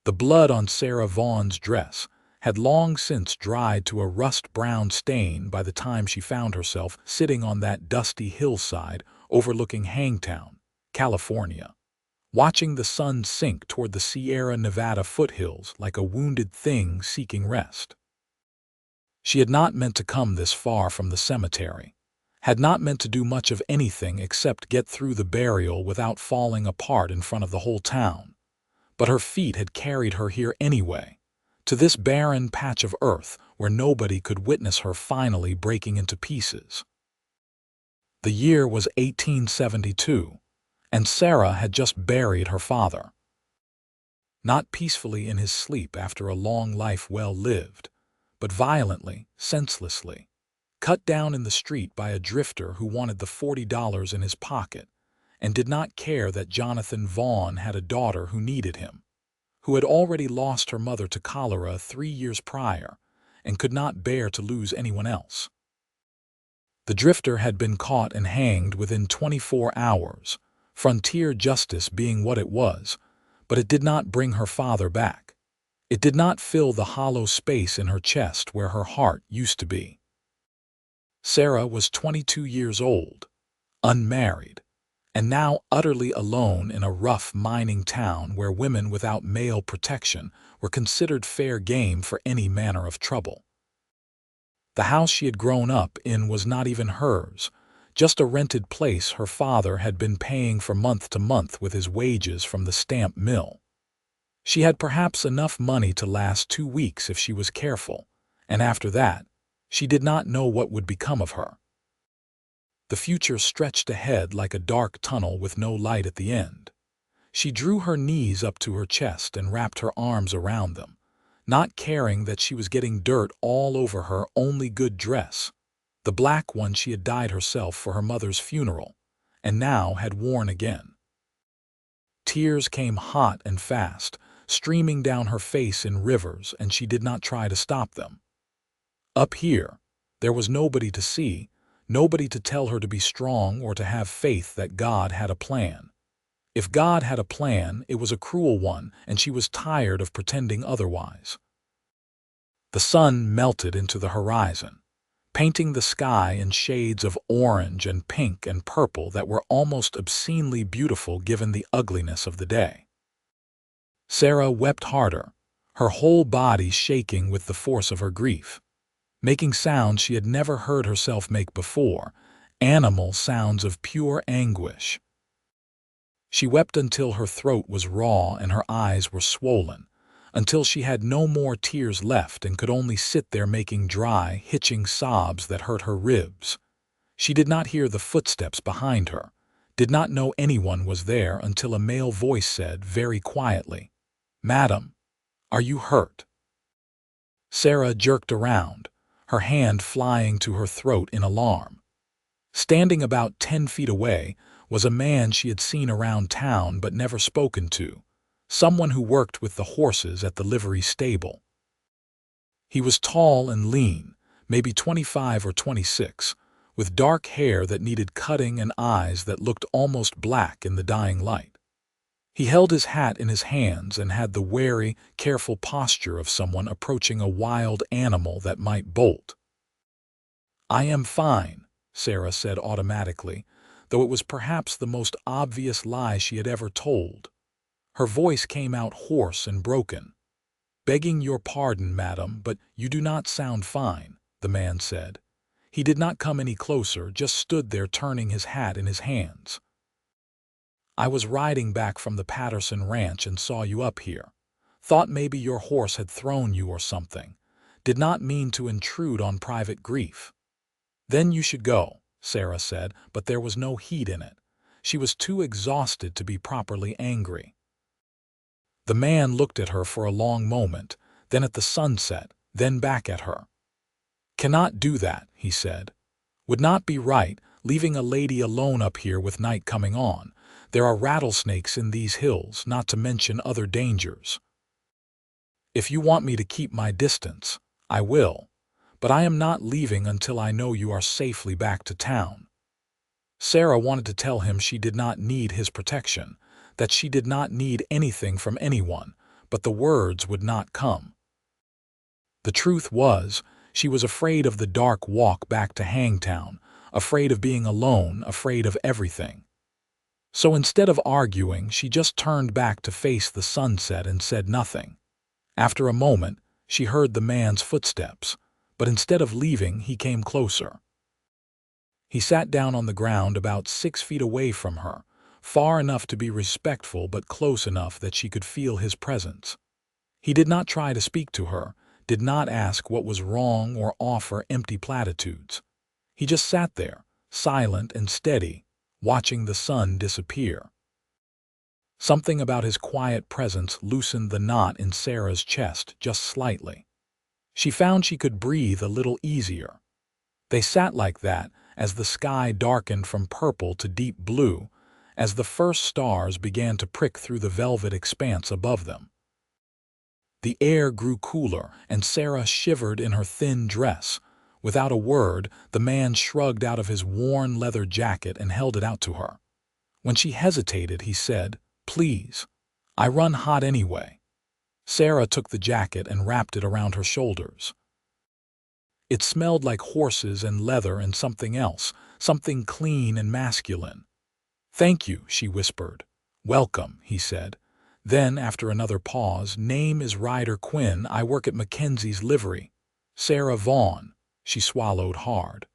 The blood on Sarah Vaughn's dress had long since dried to a rust-brown stain by the time she found herself sitting on that dusty hillside overlooking Hangtown, California, watching the sun sink toward the Sierra Nevada foothills like a wounded thing seeking rest. She had not meant to come this far from the cemetery, had not meant to do much of anything except get through the burial without falling apart in front of the whole town. But her feet had carried her here anyway, to this barren patch of earth where nobody could witness her finally breaking into pieces. The year was 1872, and Sarah had just buried her father. Not peacefully in his sleep after a long life well lived, but violently, senselessly, cut down in the street by a drifter who wanted the $40 in his pocket and did not care that Jonathan Vaughn had a daughter who needed him, who had already lost her mother to cholera 3 years prior and could not bear to lose anyone else. The drifter had been caught and hanged within 24 hours, frontier justice being what it was, but it did not bring her father back. It did not fill the hollow space in her chest where her heart used to be. Sarah was 22 years old, unmarried, and now utterly alone in a rough mining town where women without male protection were considered fair game for any manner of trouble. The house she had grown up in was not even hers, just a rented place her father had been paying for month to month with his wages from the stamp mill. She had perhaps enough money to last 2 weeks if she was careful, and after that, she did not know what would become of her. The future stretched ahead like a dark tunnel with no light at the end. She drew her knees up to her chest and wrapped her arms around them, not caring that she was getting dirt all over her only good dress, the black one she had dyed herself for her mother's funeral, and now had worn again. Tears came hot and fast, streaming down her face in rivers, and she did not try to stop them. Up here, there was nobody to see, nobody to tell her to be strong or to have faith that God had a plan. If God had a plan, it was a cruel one, and she was tired of pretending otherwise. The sun melted into the horizon, painting the sky in shades of orange and pink and purple that were almost obscenely beautiful given the ugliness of the day. Sarah wept harder, her whole body shaking with the force of her grief, making sounds she had never heard herself make before, animal sounds of pure anguish. She wept until her throat was raw and her eyes were swollen, until she had no more tears left and could only sit there making dry, hitching sobs that hurt her ribs. She did not hear the footsteps behind her, did not know anyone was there until a male voice said very quietly, "Madam, are you hurt?" Sarah jerked around, her hand flying to her throat in alarm. Standing about 10 feet away was a man she had seen around town but never spoken to, someone who worked with the horses at the livery stable. He was tall and lean, maybe 25 or 26, with dark hair that needed cutting and eyes that looked almost black in the dying light. He held his hat in his hands and had the wary, careful posture of someone approaching a wild animal that might bolt. "I am fine," Sarah said automatically, though it was perhaps the most obvious lie she had ever told. Her voice came out hoarse and broken. "Begging your pardon, madam, but you do not sound fine," the man said. He did not come any closer, just stood there turning his hat in his hands. "I was riding back from the Patterson ranch and saw you up here. Thought maybe your horse had thrown you or something. Did not mean to intrude on private grief." "Then you should go," Sarah said, but there was no heat in it. She was too exhausted to be properly angry. The man looked at her for a long moment, then at the sunset, then back at her. "Cannot do that," he said. "Would not be right, leaving a lady alone up here with night coming on. There are rattlesnakes in these hills, not to mention other dangers. If you want me to keep my distance, I will, but I am not leaving until I know you are safely back to town." Sarah wanted to tell him she did not need his protection, that she did not need anything from anyone, but the words would not come. The truth was, she was afraid of the dark walk back to Hangtown, afraid of being alone, afraid of everything. So instead of arguing, she just turned back to face the sunset and said nothing. After a moment, she heard the man's footsteps, but instead of leaving, he came closer. He sat down on the ground about 6 feet away from her, far enough to be respectful but close enough that she could feel his presence. He did not try to speak to her, did not ask what was wrong or offer empty platitudes. He just sat there, silent and steady, watching the sun disappear. Something about his quiet presence loosened the knot in Sarah's chest just slightly. She found she could breathe a little easier. They sat like that as the sky darkened from purple to deep blue, as the first stars began to prick through the velvet expanse above them. The air grew cooler, and Sarah shivered in her thin dress. Without a word, the man shrugged out of his worn leather jacket and held it out to her. When she hesitated, he said, "Please. I run hot anyway." Sarah took the jacket and wrapped it around her shoulders. It smelled like horses and leather and something else, something clean and masculine. "Thank you," she whispered. "Welcome," he said. Then, after another pause, "Name is Ryder Quinn. I work at Mackenzie's livery." "Sarah Vaughn." She swallowed hard.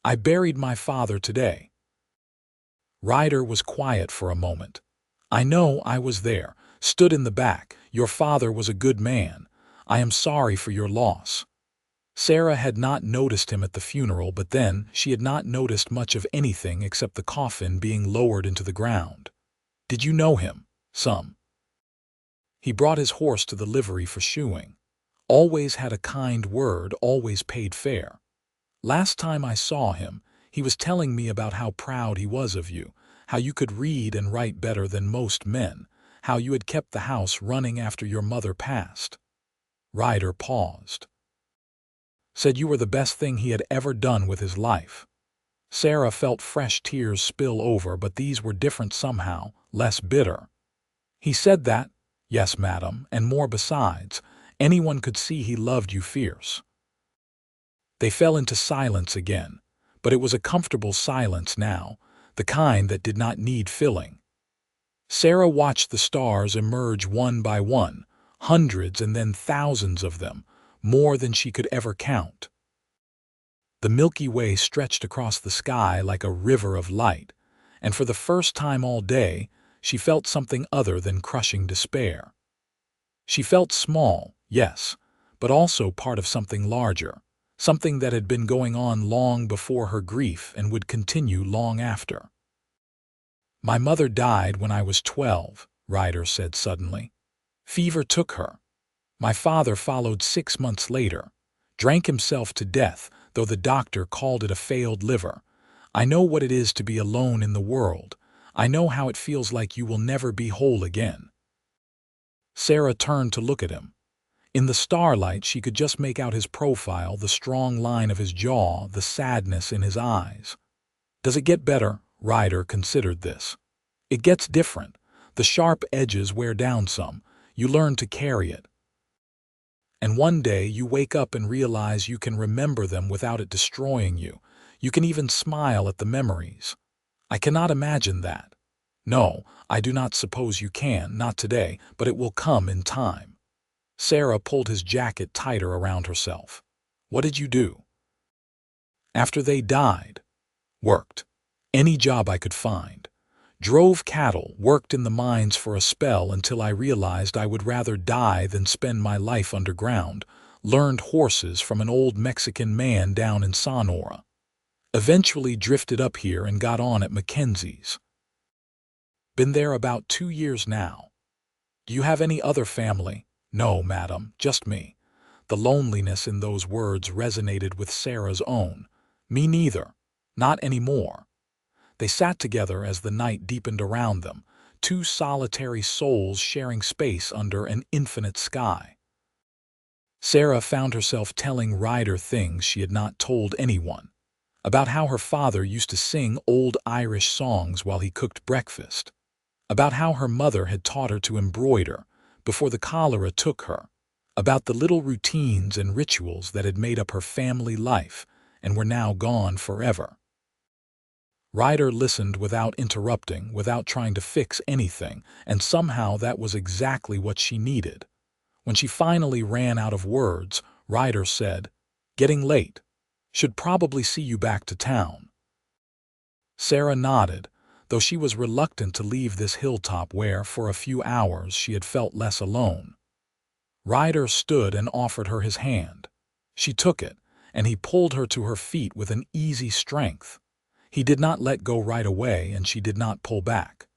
"I buried my father today." Ryder was quiet for a moment. "I know, I was there, stood in the back. Your father was a good man. I am sorry for your loss." Sarah had not noticed him at the funeral, but then she had not noticed much of anything except the coffin being lowered into the ground. "Did you know him?" "Some." "He brought his horse to the livery for shoeing. Always had a kind word, always paid fair. Last time I saw him, he was telling me about how proud he was of you, how you could read and write better than most men, how you had kept the house running after your mother passed." Ryder paused. "Said you were the best thing he had ever done with his life." Sarah felt fresh tears spill over, but these were different somehow, less bitter. "He said that?" "Yes, madam, and more besides. Anyone could see he loved you fierce." They fell into silence again, but it was a comfortable silence now, the kind that did not need filling. Sarah watched the stars emerge one by one, hundreds and then thousands of them, more than she could ever count. The Milky Way stretched across the sky like a river of light, and for the first time all day, she felt something other than crushing despair. She felt small, yes, but also part of something larger, something that had been going on long before her grief and would continue long after. "My mother died when I was 12, Ryder said suddenly. "Fever took her. My father followed 6 months later, drank himself to death, though the doctor called it a failed liver. I know what it is to be alone in the world. I know how it feels like you will never be whole again." Sarah turned to look at him. In the starlight, she could just make out his profile, the strong line of his jaw, the sadness in his eyes. "Does it get better?" Ryder considered this. "It gets different. The sharp edges wear down some. You learn to carry it. And one day you wake up and realize you can remember them without it destroying you. You can even smile at the memories. I cannot imagine that. No, I do not suppose you can, not today, but it will come in time." Sarah pulled his jacket tighter around herself. "What did you do?" "After they died, worked. Any job I could find. Drove cattle, worked in the mines for a spell until I realized I would rather die than spend my life underground. Learned horses from an old Mexican man down in Sonora. Eventually drifted up here and got on at Mackenzie's. Been there about 2 years now." "Do you have any other family?" "No, madam, just me." The loneliness in those words resonated with Sarah's own. "Me neither. Not anymore." They sat together as the night deepened around them, two solitary souls sharing space under an infinite sky. Sarah found herself telling Ryder things she had not told anyone, about how her father used to sing old Irish songs while he cooked breakfast, about how her mother had taught her to embroider, before the cholera took her, about the little routines and rituals that had made up her family life and were now gone forever. Ryder listened without interrupting, without trying to fix anything, and somehow that was exactly what she needed. When she finally ran out of words, Ryder said, "Getting late. Should probably see you back to town." Sarah nodded, though she was reluctant to leave this hilltop where, for a few hours, she had felt less alone. Ryder stood and offered her his hand. She took it, and he pulled her to her feet with an easy strength. He did not let go right away, and she did not pull back.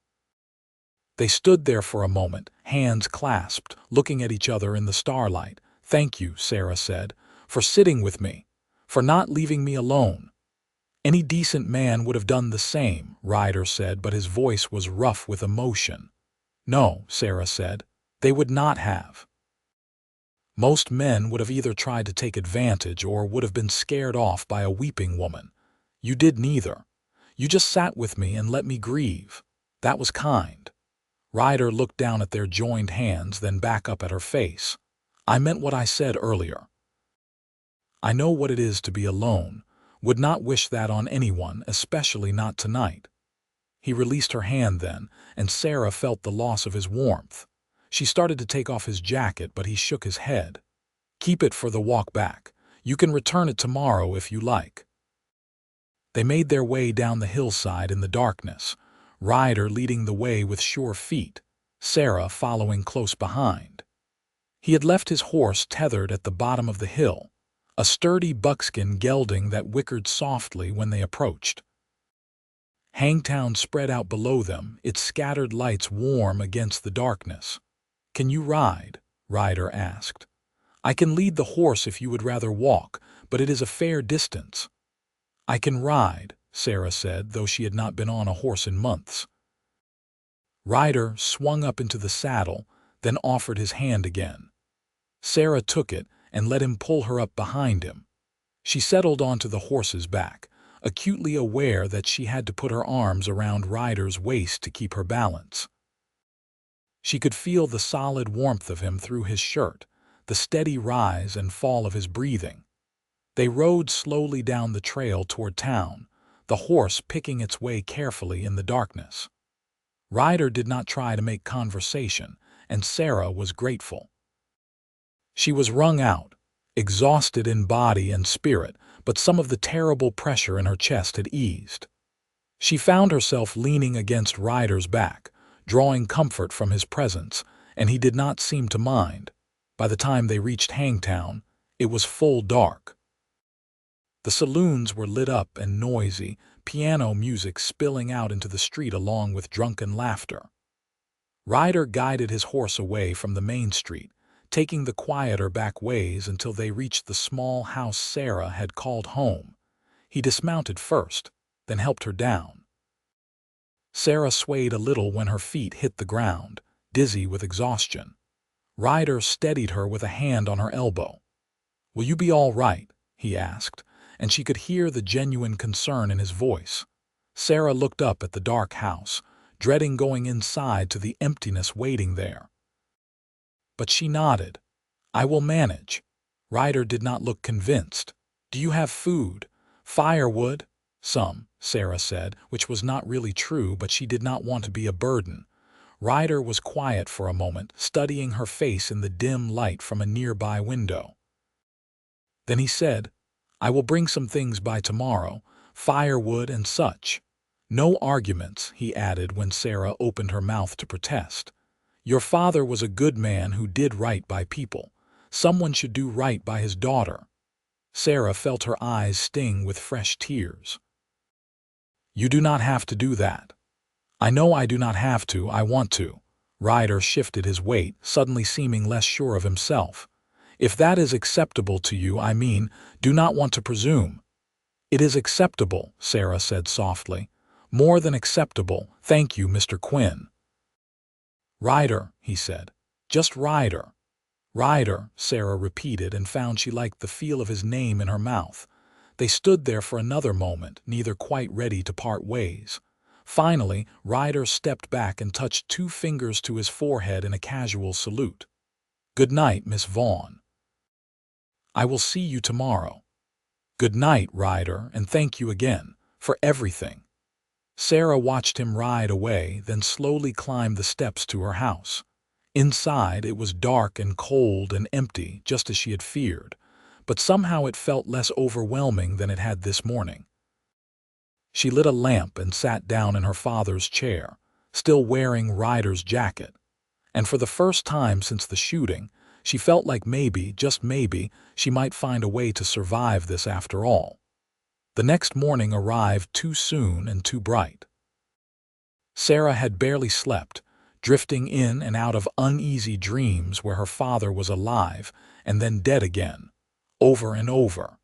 They stood there for a moment, hands clasped, looking at each other in the starlight. "Thank you," Sarah said, "for sitting with me, for not leaving me alone." "Any decent man would have done the same," Ryder said, but his voice was rough with emotion. "No," Sarah said, "they would not have. Most men would have either tried to take advantage or would have been scared off by a weeping woman. You did neither. You just sat with me and let me grieve. That was kind." Ryder looked down at their joined hands, then back up at her face. "I meant what I said earlier. I know what it is to be alone. Would not wish that on anyone, especially not tonight." He released her hand then, and Sarah felt the loss of his warmth. She started to take off his jacket, but he shook his head. "Keep it for the walk back. You can return it tomorrow if you like." They made their way down the hillside in the darkness, Ryder leading the way with sure feet, Sarah following close behind. He had left his horse tethered at the bottom of the hill, a sturdy buckskin gelding that whickered softly when they approached. Hangtown spread out below them, its scattered lights warm against the darkness. "Can you ride?" Ryder asked. "I can lead the horse if you would rather walk, but it is a fair distance." "I can ride," Sarah said, though she had not been on a horse in months. Ryder swung up into the saddle, then offered his hand again. Sarah took it and let him pull her up behind him. She settled onto the horse's back, acutely aware that she had to put her arms around Ryder's waist to keep her balance. She could feel the solid warmth of him through his shirt, the steady rise and fall of his breathing. They rode slowly down the trail toward town, the horse picking its way carefully in the darkness. Ryder did not try to make conversation, and Sarah was grateful. She was wrung out, exhausted in body and spirit, but some of the terrible pressure in her chest had eased. She found herself leaning against Ryder's back, drawing comfort from his presence, and he did not seem to mind. By the time they reached Hangtown, it was full dark. The saloons were lit up and noisy, piano music spilling out into the street along with drunken laughter. Ryder guided his horse away from the main street, taking the quieter back ways until they reached the small house Sarah had called home. He dismounted first, then helped her down. Sarah swayed a little when her feet hit the ground, dizzy with exhaustion. Ryder steadied her with a hand on her elbow. "Will you be all right?" he asked, and she could hear the genuine concern in his voice. Sarah looked up at the dark house, dreading going inside to the emptiness waiting there. But she nodded. "I will manage." Ryder did not look convinced. "Do you have food? Firewood?" "Some," Sarah said, which was not really true, but she did not want to be a burden. Ryder was quiet for a moment, studying her face in the dim light from a nearby window. Then he said, "I will bring some things by tomorrow, firewood and such. No arguments," he added when Sarah opened her mouth to protest. "Your father was a good man who did right by people. Someone should do right by his daughter." Sarah felt her eyes sting with fresh tears. "You do not have to do that." "I know I do not have to, I want to." Ryder shifted his weight, suddenly seeming less sure of himself. "If that is acceptable to you, I mean, do not want to presume." "It is acceptable," Sarah said softly. "More than acceptable, thank you, Mr. Quinn." "Ryder," he said. "Just Ryder." "Ryder," Sarah repeated and found she liked the feel of his name in her mouth. They stood there for another moment, neither quite ready to part ways. Finally, Ryder stepped back and touched 2 fingers to his forehead in a casual salute. "Good night, Miss Vaughn. I will see you tomorrow." "Good night, Ryder, and thank you again for everything." Sarah watched him ride away, then slowly climbed the steps to her house. Inside, it was dark and cold and empty, just as she had feared, but somehow it felt less overwhelming than it had this morning. She lit a lamp and sat down in her father's chair, still wearing Ryder's jacket. And for the first time since the shooting, she felt like maybe, just maybe, she might find a way to survive this after all. The next morning arrived too soon and too bright. Sarah had barely slept, drifting in and out of uneasy dreams where her father was alive and then dead again, over and over.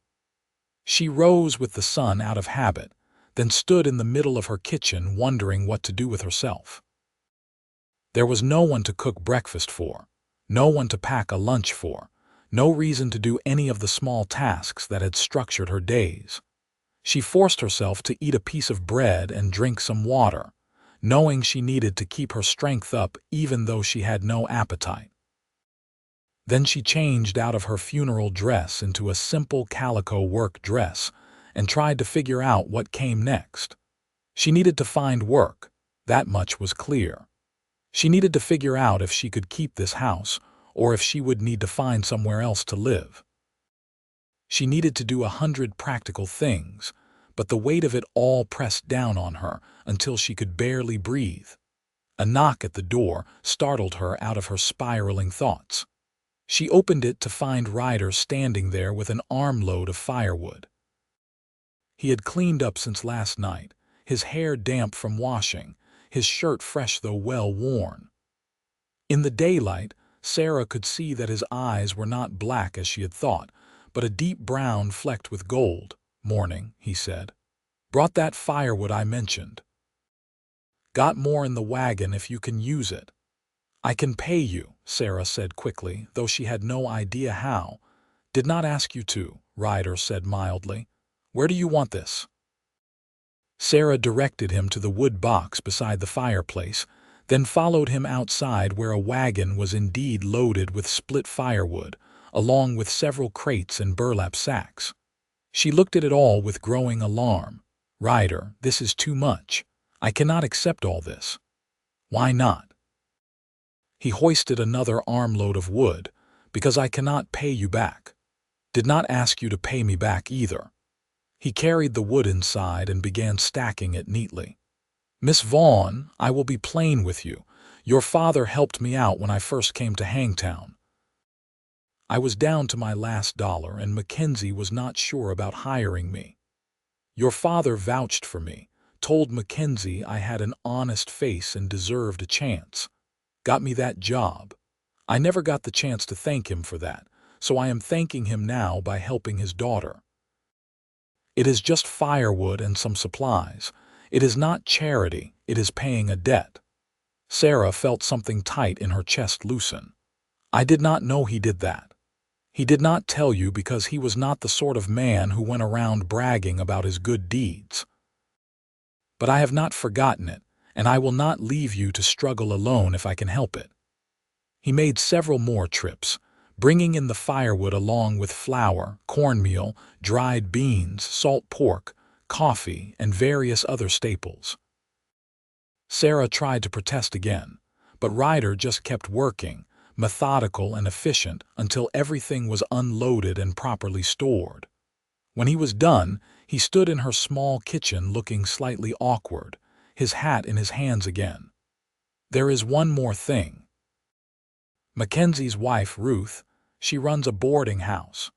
She rose with the sun out of habit, then stood in the middle of her kitchen wondering what to do with herself. There was no one to cook breakfast for, no one to pack a lunch for, no reason to do any of the small tasks that had structured her days. She forced herself to eat a piece of bread and drink some water, knowing she needed to keep her strength up even though she had no appetite. Then she changed out of her funeral dress into a simple calico work dress and tried to figure out what came next. She needed to find work, that much was clear. She needed to figure out if she could keep this house or if she would need to find somewhere else to live. She needed to do 100 practical things, but the weight of it all pressed down on her until she could barely breathe. A knock at the door startled her out of her spiraling thoughts. She opened it to find Ryder standing there with an armload of firewood. He had cleaned up since last night, his hair damp from washing, his shirt fresh though well worn. In the daylight, Sarah could see that his eyes were not black as she had thought, but a deep brown flecked with gold. "Morning," he said. "Brought that firewood I mentioned. Got more in the wagon if you can use it." "I can pay you," Sarah said quickly, though she had no idea how. "Did not ask you to," Ryder said mildly. "Where do you want this?" Sarah directed him to the wood box beside the fireplace, then followed him outside where a wagon was indeed loaded with split firewood, along with several crates and burlap sacks. She looked at it all with growing alarm. "Ryder, this is too much. I cannot accept all this." "Why not?" He hoisted another armload of wood. "Because I cannot pay you back. Did not ask you to pay me back either." He carried the wood inside and began stacking it neatly. "Miss Vaughn, I will be plain with you. Your father helped me out when I first came to Hangtown. I was down to my last dollar and Mackenzie was not sure about hiring me. Your father vouched for me, told Mackenzie I had an honest face and deserved a chance. Got me that job. I never got the chance to thank him for that, so I am thanking him now by helping his daughter. It is just firewood and some supplies. It is not charity, it is paying a debt." Sarah felt something tight in her chest loosen. "I did not know he did that. He did not tell you because he was not the sort of man who went around bragging about his good deeds. But I have not forgotten it, and I will not leave you to struggle alone if I can help it." He made several more trips, bringing in the firewood along with flour, cornmeal, dried beans, salt pork, coffee, and various other staples. Sarah tried to protest again, but Ryder just kept working, methodical and efficient, until everything was unloaded and properly stored. When he was done, he stood in her small kitchen looking slightly awkward, his hat in his hands again. "There is one more thing. Mackenzie's wife, Ruth, she runs a boarding house.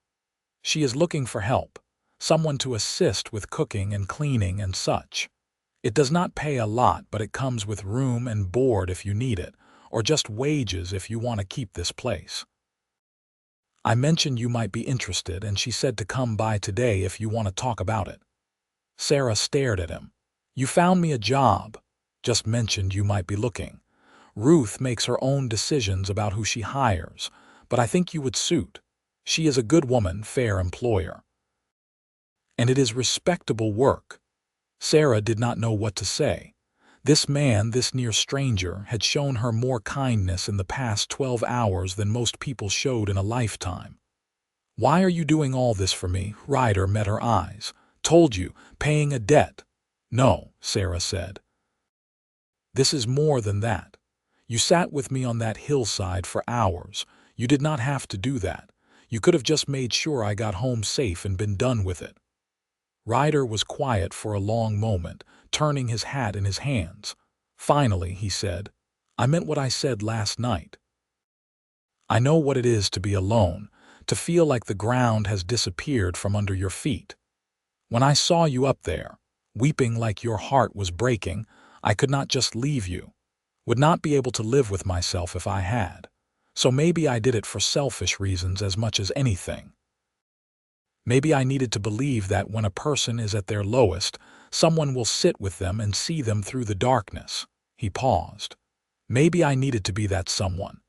She is looking for help, someone to assist with cooking and cleaning and such. It does not pay a lot, but it comes with room and board if you need it, or just wages if you want to keep this place. I mentioned you might be interested, and she said to come by today if you want to talk about it." Sarah stared at him. "You found me a job. Just mentioned you might be looking. Ruth makes her own decisions about who she hires, but I think you would suit. She is a good woman, fair employer. And it is respectable work." Sarah did not know what to say. This man, this near stranger, had shown her more kindness in the past 12 hours than most people showed in a lifetime. "Why are you doing all this for me?" Ryder met her eyes. "Told you, paying a debt." "No," Sarah said. "This is more than that. You sat with me on that hillside for hours. You did not have to do that. You could have just made sure I got home safe and been done with it." Ryder was quiet for a long moment, turning his hat in his hands. Finally, he said, "I meant what I said last night. I know what it is to be alone, to feel like the ground has disappeared from under your feet. When I saw you up there, weeping like your heart was breaking, I could not just leave you. Would not be able to live with myself if I had. So maybe I did it for selfish reasons as much as anything. Maybe I needed to believe that when a person is at their lowest, someone will sit with them and see them through the darkness." He paused. "Maybe I needed to be that someone."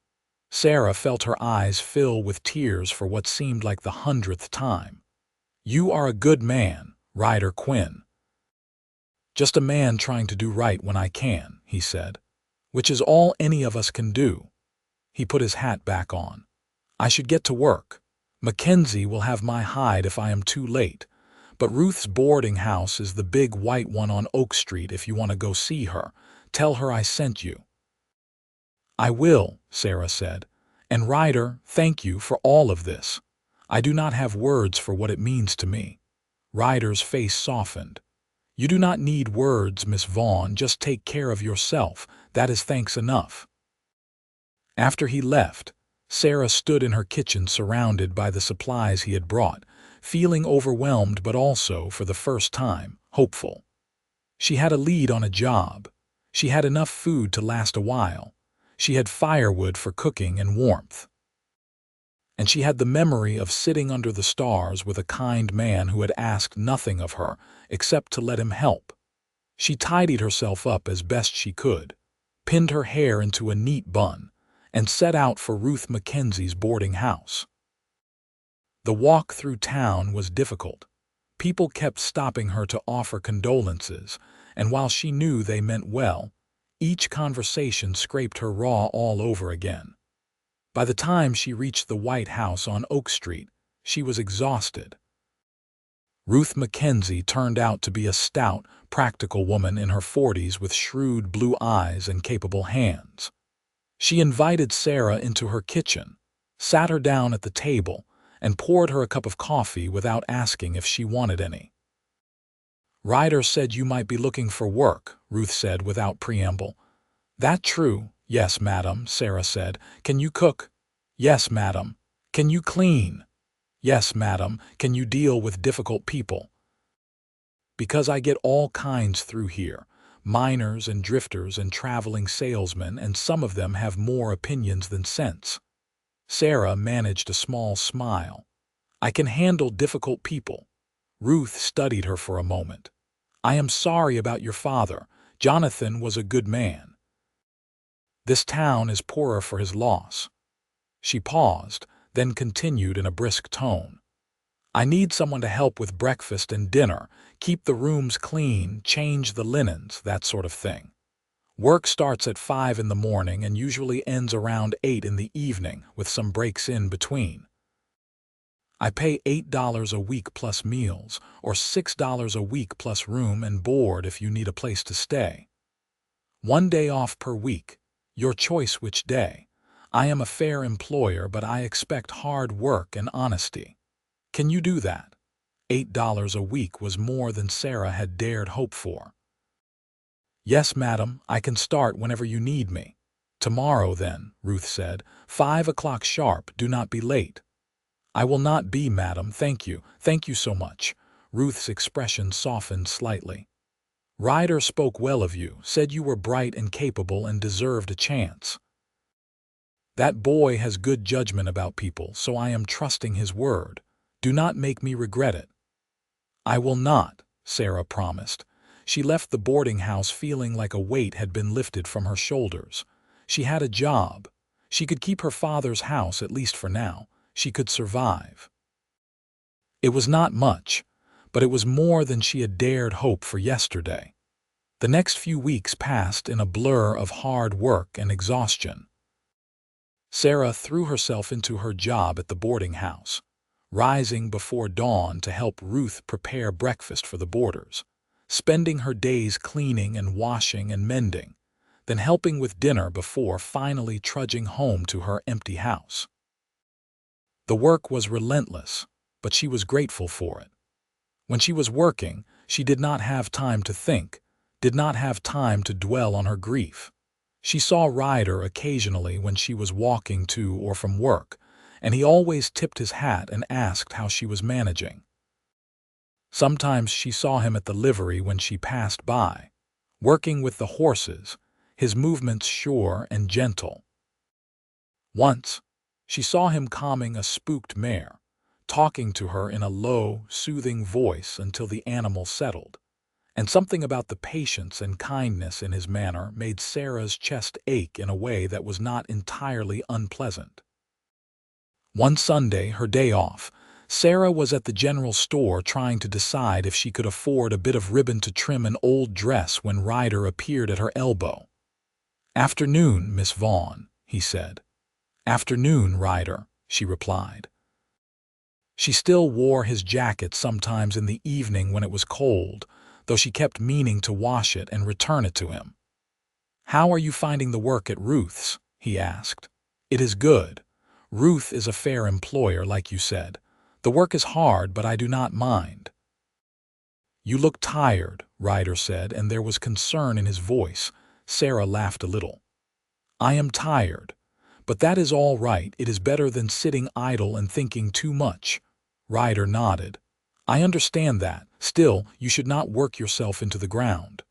Sarah felt her eyes fill with tears for what seemed like the 100th time. "You are a good man, Ryder Quinn." "Just a man trying to do right when I can," he said. "Which is all any of us can do." He put his hat back on. "I should get to work. Mackenzie will have my hide if I am too late. But Ruth's boarding house is the big white one on Oak Street if you want to go see her. Tell her I sent you." "I will," Sarah said. "And Ryder, thank you for all of this. I do not have words for what it means to me." Ryder's face softened. "You do not need words, Miss Vaughn. Just take care of yourself. That is thanks enough." After he left, Sarah stood in her kitchen surrounded by the supplies he had brought, feeling overwhelmed but also, for the first time, hopeful. She had a lead on a job. She had enough food to last a while. She had firewood for cooking and warmth. And she had the memory of sitting under the stars with a kind man who had asked nothing of her except to let him help. She tidied herself up as best she could, pinned her hair into a neat bun, and set out for Ruth Mackenzie's boarding house. The walk through town was difficult. People kept stopping her to offer condolences, and while she knew they meant well, each conversation scraped her raw all over again. By the time she reached the White House on Oak Street, she was exhausted. Ruth Mackenzie turned out to be a stout, practical woman in her 40s with shrewd blue eyes and capable hands. She invited Sarah into her kitchen, sat her down at the table, and poured her a cup of coffee without asking if she wanted any. "Ryder said you might be looking for work," Ruth said without preamble. "That true?" "Yes, madam," Sarah said. "Can you cook?" "Yes, madam." "Can you clean?" "Yes, madam." "Can you deal with difficult people?" "Because I get all kinds through here. Miners and drifters and traveling salesmen, and some of them have more opinions than sense." Sarah managed a small smile. "I can handle difficult people." Ruth studied her for a moment. "I am sorry about your father. Jonathan was a good man. This town is poorer for his loss." She paused, then continued in a brisk tone. "I need someone to help with breakfast and dinner, keep the rooms clean, change the linens, that sort of thing. Work starts at 5 in the morning and usually ends around 8 in the evening, with some breaks in between. I pay $8 a week plus meals, or $6 a week plus room and board if you need a place to stay. 1 day off per week, your choice which day. I am a fair employer, but I expect hard work and honesty. Can you do that?" $8 a week was more than Sarah had dared hope for. "Yes, madam, I can start whenever you need me." "Tomorrow, then," Ruth said. 5 o'clock sharp, do not be late." "I will not be, madam, thank you. Thank you so much." Ruth's expression softened slightly. "Ryder spoke well of you, said you were bright and capable and deserved a chance. That boy has good judgment about people, so I am trusting his word. Do not make me regret it." "I will not," Sarah promised. She left the boarding house feeling like a weight had been lifted from her shoulders. She had a job. She could keep her father's house, at least for now. She could survive. It was not much, but it was more than she had dared hope for yesterday. The next few weeks passed in a blur of hard work and exhaustion. Sarah threw herself into her job at the boarding house, rising before dawn to help Ruth prepare breakfast for the boarders, spending her days cleaning and washing and mending, then helping with dinner before finally trudging home to her empty house. The work was relentless, but she was grateful for it. When she was working, she did not have time to think, did not have time to dwell on her grief. She saw Ryder occasionally when she was walking to or from work, and he always tipped his hat and asked how she was managing. Sometimes she saw him at the livery when she passed by, working with the horses, his movements sure and gentle. Once, she saw him calming a spooked mare, talking to her in a low, soothing voice until the animal settled, and something about the patience and kindness in his manner made Sarah's chest ache in a way that was not entirely unpleasant. One Sunday, her day off, Sarah was at the general store trying to decide if she could afford a bit of ribbon to trim an old dress when Ryder appeared at her elbow. "Afternoon, Miss Vaughn," he said. "Afternoon, Ryder," she replied. She still wore his jacket sometimes in the evening when it was cold, though she kept meaning to wash it and return it to him. "How are you finding the work at Ruth's?" he asked. "It is good. Ruth is a fair employer, like you said. The work is hard, but I do not mind." "You look tired," Ryder said, and there was concern in his voice. Sarah laughed a little. "I am tired, but that is all right. It is better than sitting idle and thinking too much." Ryder nodded. "I understand that. Still, you should not work yourself into the ground."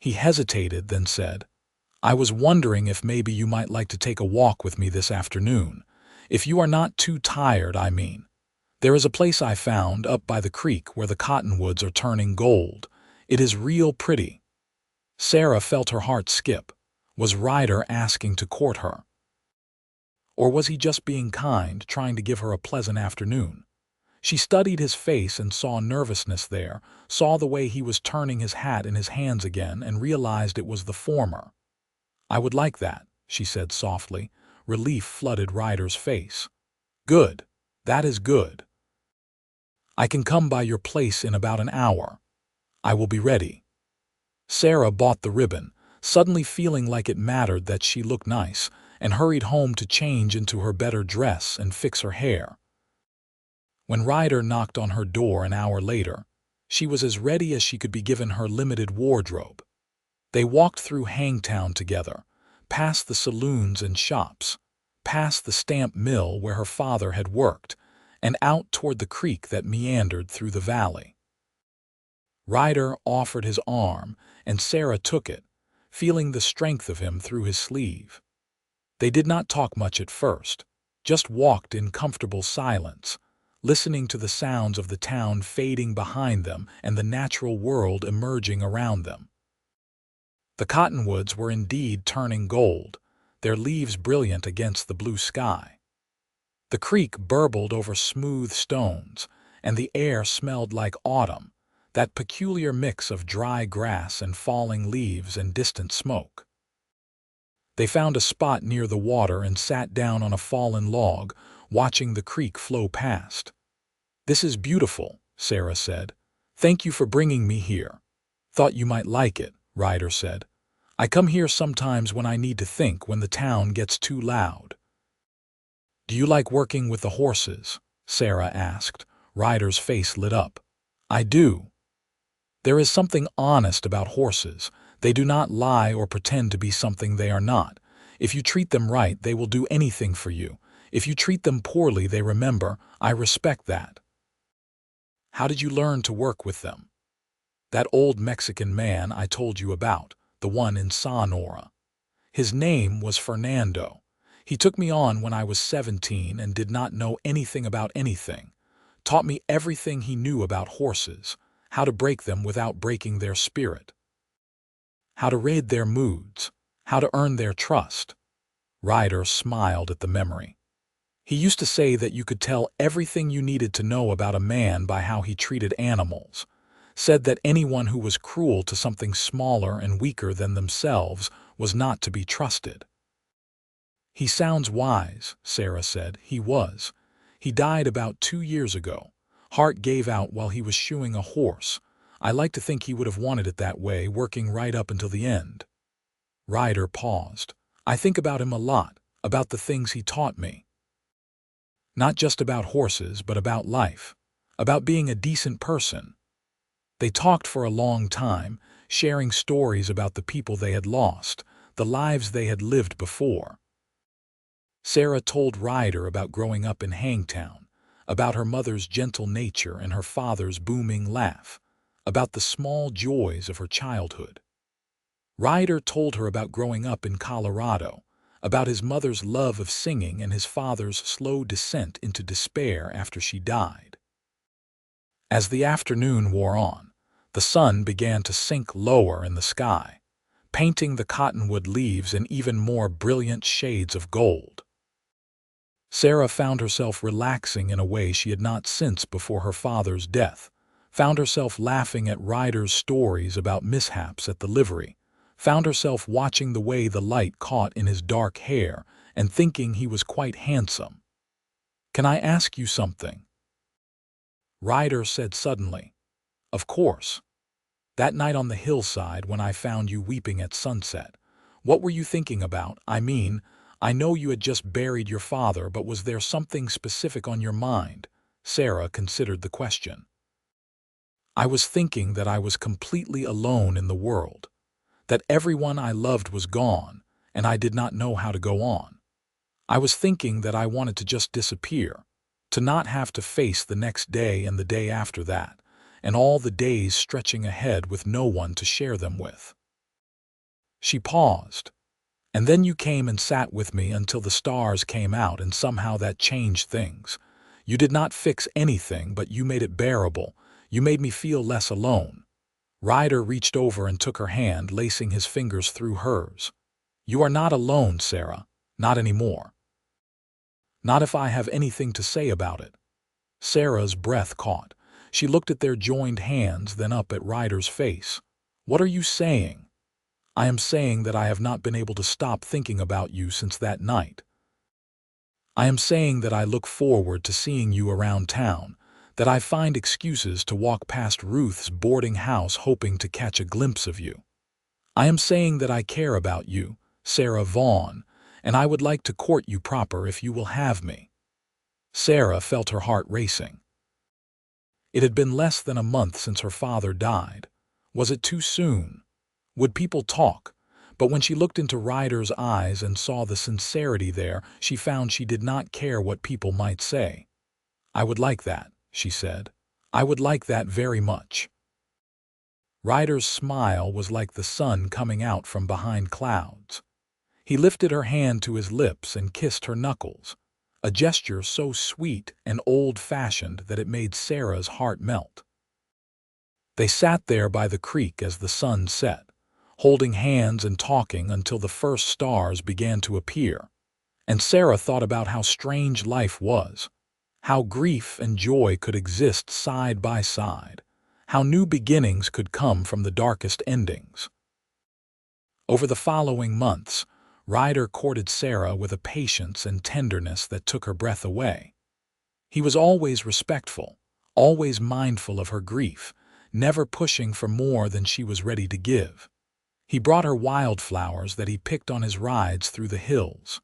He hesitated, then said, "I was wondering if maybe you might like to take a walk with me this afternoon. If you are not too tired, I mean. There is a place I found up by the creek where the cottonwoods are turning gold. It is real pretty." Sarah felt her heart skip. Was Ryder asking to court her? Or was he just being kind, trying to give her a pleasant afternoon? She studied his face and saw nervousness there, saw the way he was turning his hat in his hands again, and realized it was the former. "I would like that," she said softly. Relief flooded Ryder's face. "Good. That is good. I can come by your place in about an hour. I will be ready." Sarah bought the ribbon, suddenly feeling like it mattered that she looked nice, and hurried home to change into her better dress and fix her hair. When Ryder knocked on her door an hour later, she was as ready as she could be given her limited wardrobe. They walked through Hangtown together, past the saloons and shops, past the stamp mill where her father had worked, and out toward the creek that meandered through the valley. Ryder offered his arm, and Sarah took it, feeling the strength of him through his sleeve. They did not talk much at first, just walked in comfortable silence, listening to the sounds of the town fading behind them and the natural world emerging around them. The cottonwoods were indeed turning gold, their leaves brilliant against the blue sky. The creek burbled over smooth stones, and the air smelled like autumn, that peculiar mix of dry grass and falling leaves and distant smoke. They found a spot near the water and sat down on a fallen log, watching the creek flow past. "This is beautiful," Sarah said. "Thank you for bringing me here." "Thought you might like it," Ryder said. "I come here sometimes when I need to think, when the town gets too loud." "Do you like working with the horses?" Sarah asked. Ryder's face lit up. "I do. There is something honest about horses. They do not lie or pretend to be something they are not. If you treat them right, they will do anything for you. If you treat them poorly, they remember. I respect that." "How did you learn to work with them?" "That old Mexican man I told you about, the one in Sonora. His name was Fernando. He took me on when I was 17 and did not know anything about anything. Taught me everything he knew about horses, how to break them without breaking their spirit, how to read their moods, how to earn their trust." Ryder smiled at the memory. "He used to say that you could tell everything you needed to know about a man by how he treated animals. said that anyone who was cruel to something smaller and weaker than themselves was not to be trusted. "He sounds wise," Sarah said. "He was. He died about 2 years ago. Heart gave out while he was shoeing a horse. I like to think he would have wanted it that way, working right up until the end." Ryder paused. "I think about him a lot, about the things he taught me. Not just about horses, but about life, about being a decent person." They talked for a long time, sharing stories about the people they had lost, the lives they had lived before. Sarah told Ryder about growing up in Hangtown, about her mother's gentle nature and her father's booming laugh, about the small joys of her childhood. Ryder told her about growing up in Colorado, about his mother's love of singing and his father's slow descent into despair after she died. As the afternoon wore on, the sun began to sink lower in the sky, painting the cottonwood leaves in even more brilliant shades of gold. Sarah found herself relaxing in a way she had not since before her father's death, found herself laughing at Ryder's stories about mishaps at the livery, found herself watching the way the light caught in his dark hair and thinking he was quite handsome. "Can I ask you something?" Ryder said suddenly. "Of course. That night on the hillside when I found you weeping at sunset, what were you thinking about? I know you had just buried your father, but was there something specific on your mind?" Sarah considered the question. "I was thinking that I was completely alone in the world, that everyone I loved was gone, and I did not know how to go on. I was thinking that I wanted to just disappear, to not have to face the next day and the day after that, and all the days stretching ahead with no one to share them with." She paused. "And then you came and sat with me until the stars came out, and somehow that changed things. You did not fix anything, but you made it bearable. You made me feel less alone." Ryder reached over and took her hand, lacing his fingers through hers. "You are not alone, Sarah. Not anymore. Not if I have anything to say about it." Sarah's breath caught. She looked at their joined hands, then up at Ryder's face. "What are you saying?" "I am saying that I have not been able to stop thinking about you since that night. I am saying that I look forward to seeing you around town, that I find excuses to walk past Ruth's boarding house hoping to catch a glimpse of you. I am saying that I care about you, Sarah Vaughn, and I would like to court you proper if you will have me." Sarah felt her heart racing. It had been less than a month since her father died. Was it too soon? Would people talk? But when she looked into Ryder's eyes and saw the sincerity there, she found she did not care what people might say. "I would like that," she said. "I would like that very much." Ryder's smile was like the sun coming out from behind clouds. He lifted her hand to his lips and kissed her knuckles, a gesture so sweet and old-fashioned that it made Sarah's heart melt. They sat there by the creek as the sun set, holding hands and talking until the first stars began to appear. And Sarah thought about how strange life was, how grief and joy could exist side by side, how new beginnings could come from the darkest endings. Over the following months, Ryder courted Sarah with a patience and tenderness that took her breath away. He was always respectful, always mindful of her grief, never pushing for more than she was ready to give. He brought her wildflowers that he picked on his rides through the hills.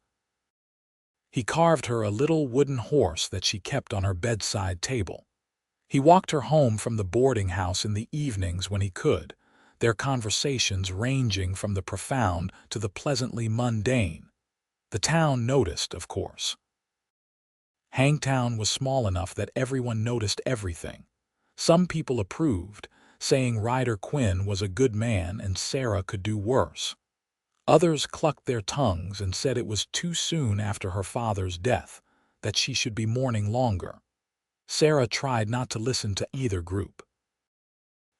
He carved her a little wooden horse that she kept on her bedside table. He walked her home from the boarding house in the evenings when he could, their conversations ranging from the profound to the pleasantly mundane. The town noticed, of course. Hangtown was small enough that everyone noticed everything. Some people approved, saying Ryder Quinn was a good man and Sarah could do worse. Others clucked their tongues and said it was too soon after her father's death, that she should be mourning longer. Sarah tried not to listen to either group.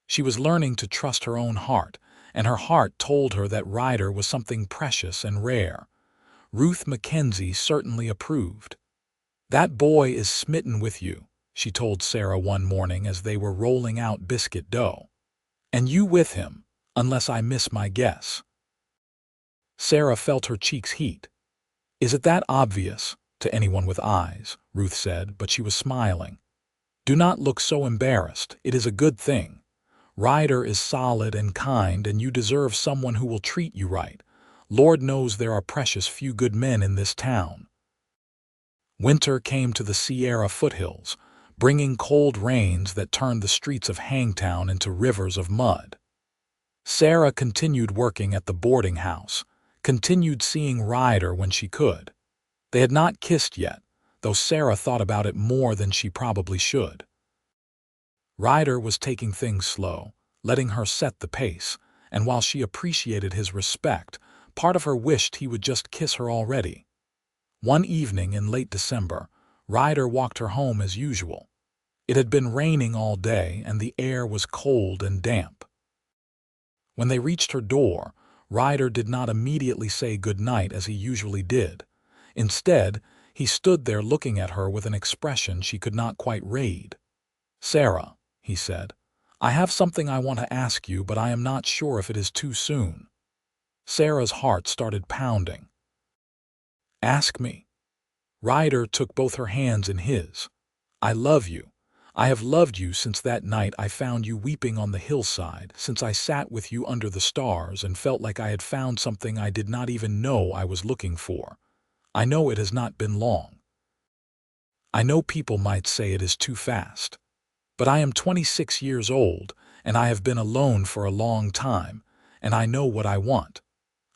She was learning to trust her own heart, and her heart told her that Ryder was something precious and rare. Ruth Mackenzie certainly approved. "That boy is smitten with you," she told Sarah one morning as they were rolling out biscuit dough. And you with him, unless I miss my guess." Sarah felt her cheeks heat. "Is it that obvious to anyone with eyes?" Ruth said, but she was smiling. "Do not look so embarrassed. It is a good thing. Ryder is solid and kind, and you deserve someone who will treat you right. Lord knows there are precious few good men in this town." Winter came to the Sierra foothills, bringing cold rains that turned the streets of Hangtown into rivers of mud. Sarah continued working at the boarding house, continued seeing Ryder when she could. They had not kissed yet, though Sarah thought about it more than she probably should. Ryder was taking things slow, letting her set the pace, and while she appreciated his respect, part of her wished he would just kiss her already. One evening in late December, Ryder walked her home as usual. It had been raining all day, and the air was cold and damp. When they reached her door, Ryder did not immediately say good night as he usually did. Instead, he stood there looking at her with an expression she could not quite read. "Sarah," he said, "I have something I want to ask you, but I am not sure if it is too soon." Sarah's heart started pounding. "Ask me." Ryder took both her hands in his. "I love you. I have loved you since that night I found you weeping on the hillside, since I sat with you under the stars and felt like I had found something I did not even know I was looking for. I know it has not been long. I know people might say it is too fast. But I am 26 years old, and I have been alone for a long time, and I know what I want.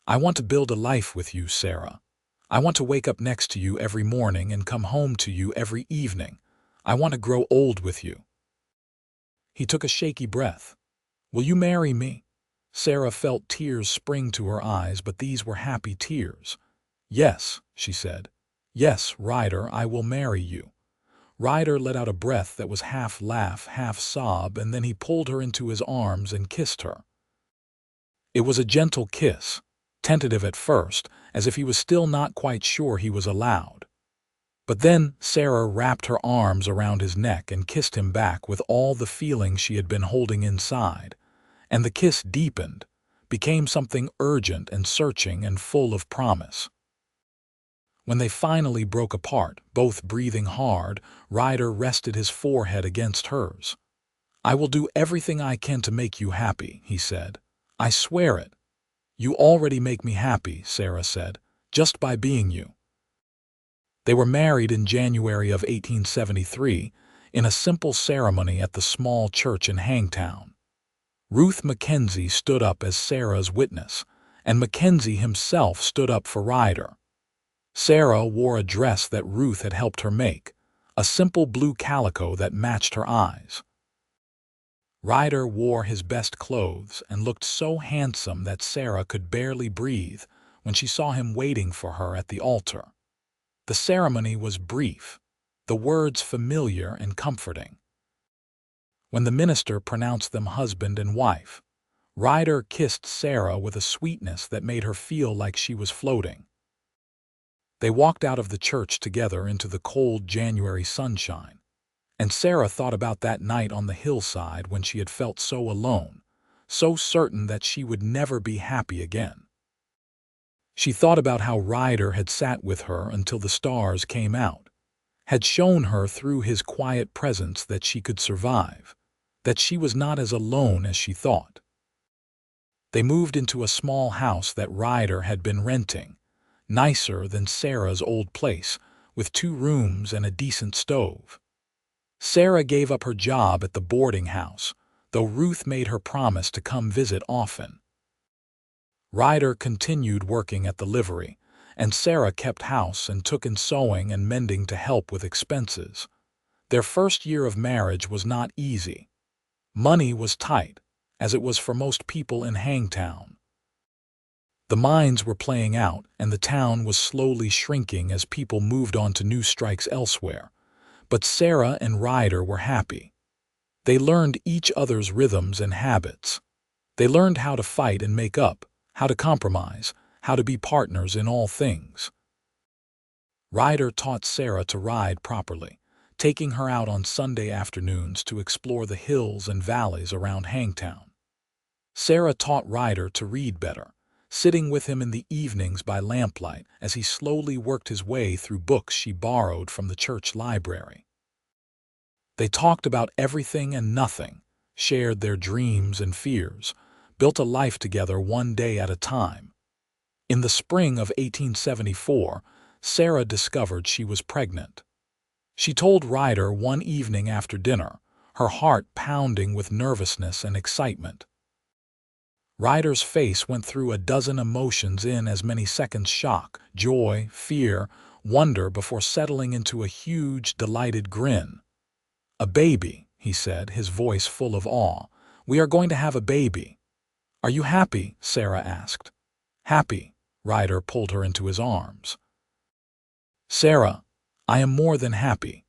I want to build a life with you, Sarah. I want to wake up next to you every morning and come home to you every evening. I want to grow old with you." He took a shaky breath. "Will you marry me?" Sarah felt tears spring to her eyes, but these were happy tears. "Yes," she said. "Yes, Ryder, I will marry you." Ryder let out a breath that was half laugh, half sob, and then he pulled her into his arms and kissed her. It was a gentle kiss, tentative at first, as if he was still not quite sure he was allowed. But then Sarah wrapped her arms around his neck and kissed him back with all the feeling she had been holding inside, and the kiss deepened, became something urgent and searching and full of promise. When they finally broke apart, both breathing hard, Ryder rested his forehead against hers. "I will do everything I can to make you happy," he said. "I swear it." "You already make me happy," Sarah said, "just by being you." They were married in January of 1873 in a simple ceremony at the small church in Hangtown. Ruth Mackenzie stood up as Sarah's witness, and Mackenzie himself stood up for Ryder. Sarah wore a dress that Ruth had helped her make, a simple blue calico that matched her eyes. Ryder wore his best clothes and looked so handsome that Sarah could barely breathe when she saw him waiting for her at the altar. The ceremony was brief, the words familiar and comforting. When the minister pronounced them husband and wife, Ryder kissed Sarah with a sweetness that made her feel like she was floating. They walked out of the church together into the cold January sunshine, and Sarah thought about that night on the hillside when she had felt so alone, so certain that she would never be happy again. She thought about how Ryder had sat with her until the stars came out, had shown her through his quiet presence that she could survive, that she was not as alone as she thought. They moved into a small house that Ryder had been renting, nicer than Sarah's old place, with 2 rooms and a decent stove. Sarah gave up her job at the boarding house, though Ruth made her promise to come visit often. Ryder continued working at the livery, and Sarah kept house and took in sewing and mending to help with expenses. Their first year of marriage was not easy. Money was tight, as it was for most people in Hangtown. The mines were playing out, and the town was slowly shrinking as people moved on to new strikes elsewhere. But Sarah and Ryder were happy. They learned each other's rhythms and habits. They learned how to fight and make up, how to compromise, how to be partners in all things. Ryder taught Sarah to ride properly, taking her out on Sunday afternoons to explore the hills and valleys around Hangtown. Sarah taught Ryder to read better, sitting with him in the evenings by lamplight as he slowly worked his way through books she borrowed from the church library. They talked about everything and nothing, shared their dreams and fears, built a life together one day at a time. In the spring of 1874, Sarah discovered she was pregnant. She told Ryder one evening after dinner, her heart pounding with nervousness and excitement. Ryder's face went through a dozen emotions in as many seconds: shock, joy, fear, wonder, before settling into a huge, delighted grin. "A baby," he said, his voice full of awe. "We are going to have a baby." "Are you happy?" Sarah asked. "Happy." Ryder pulled her into his arms. "Sarah, I am more than happy.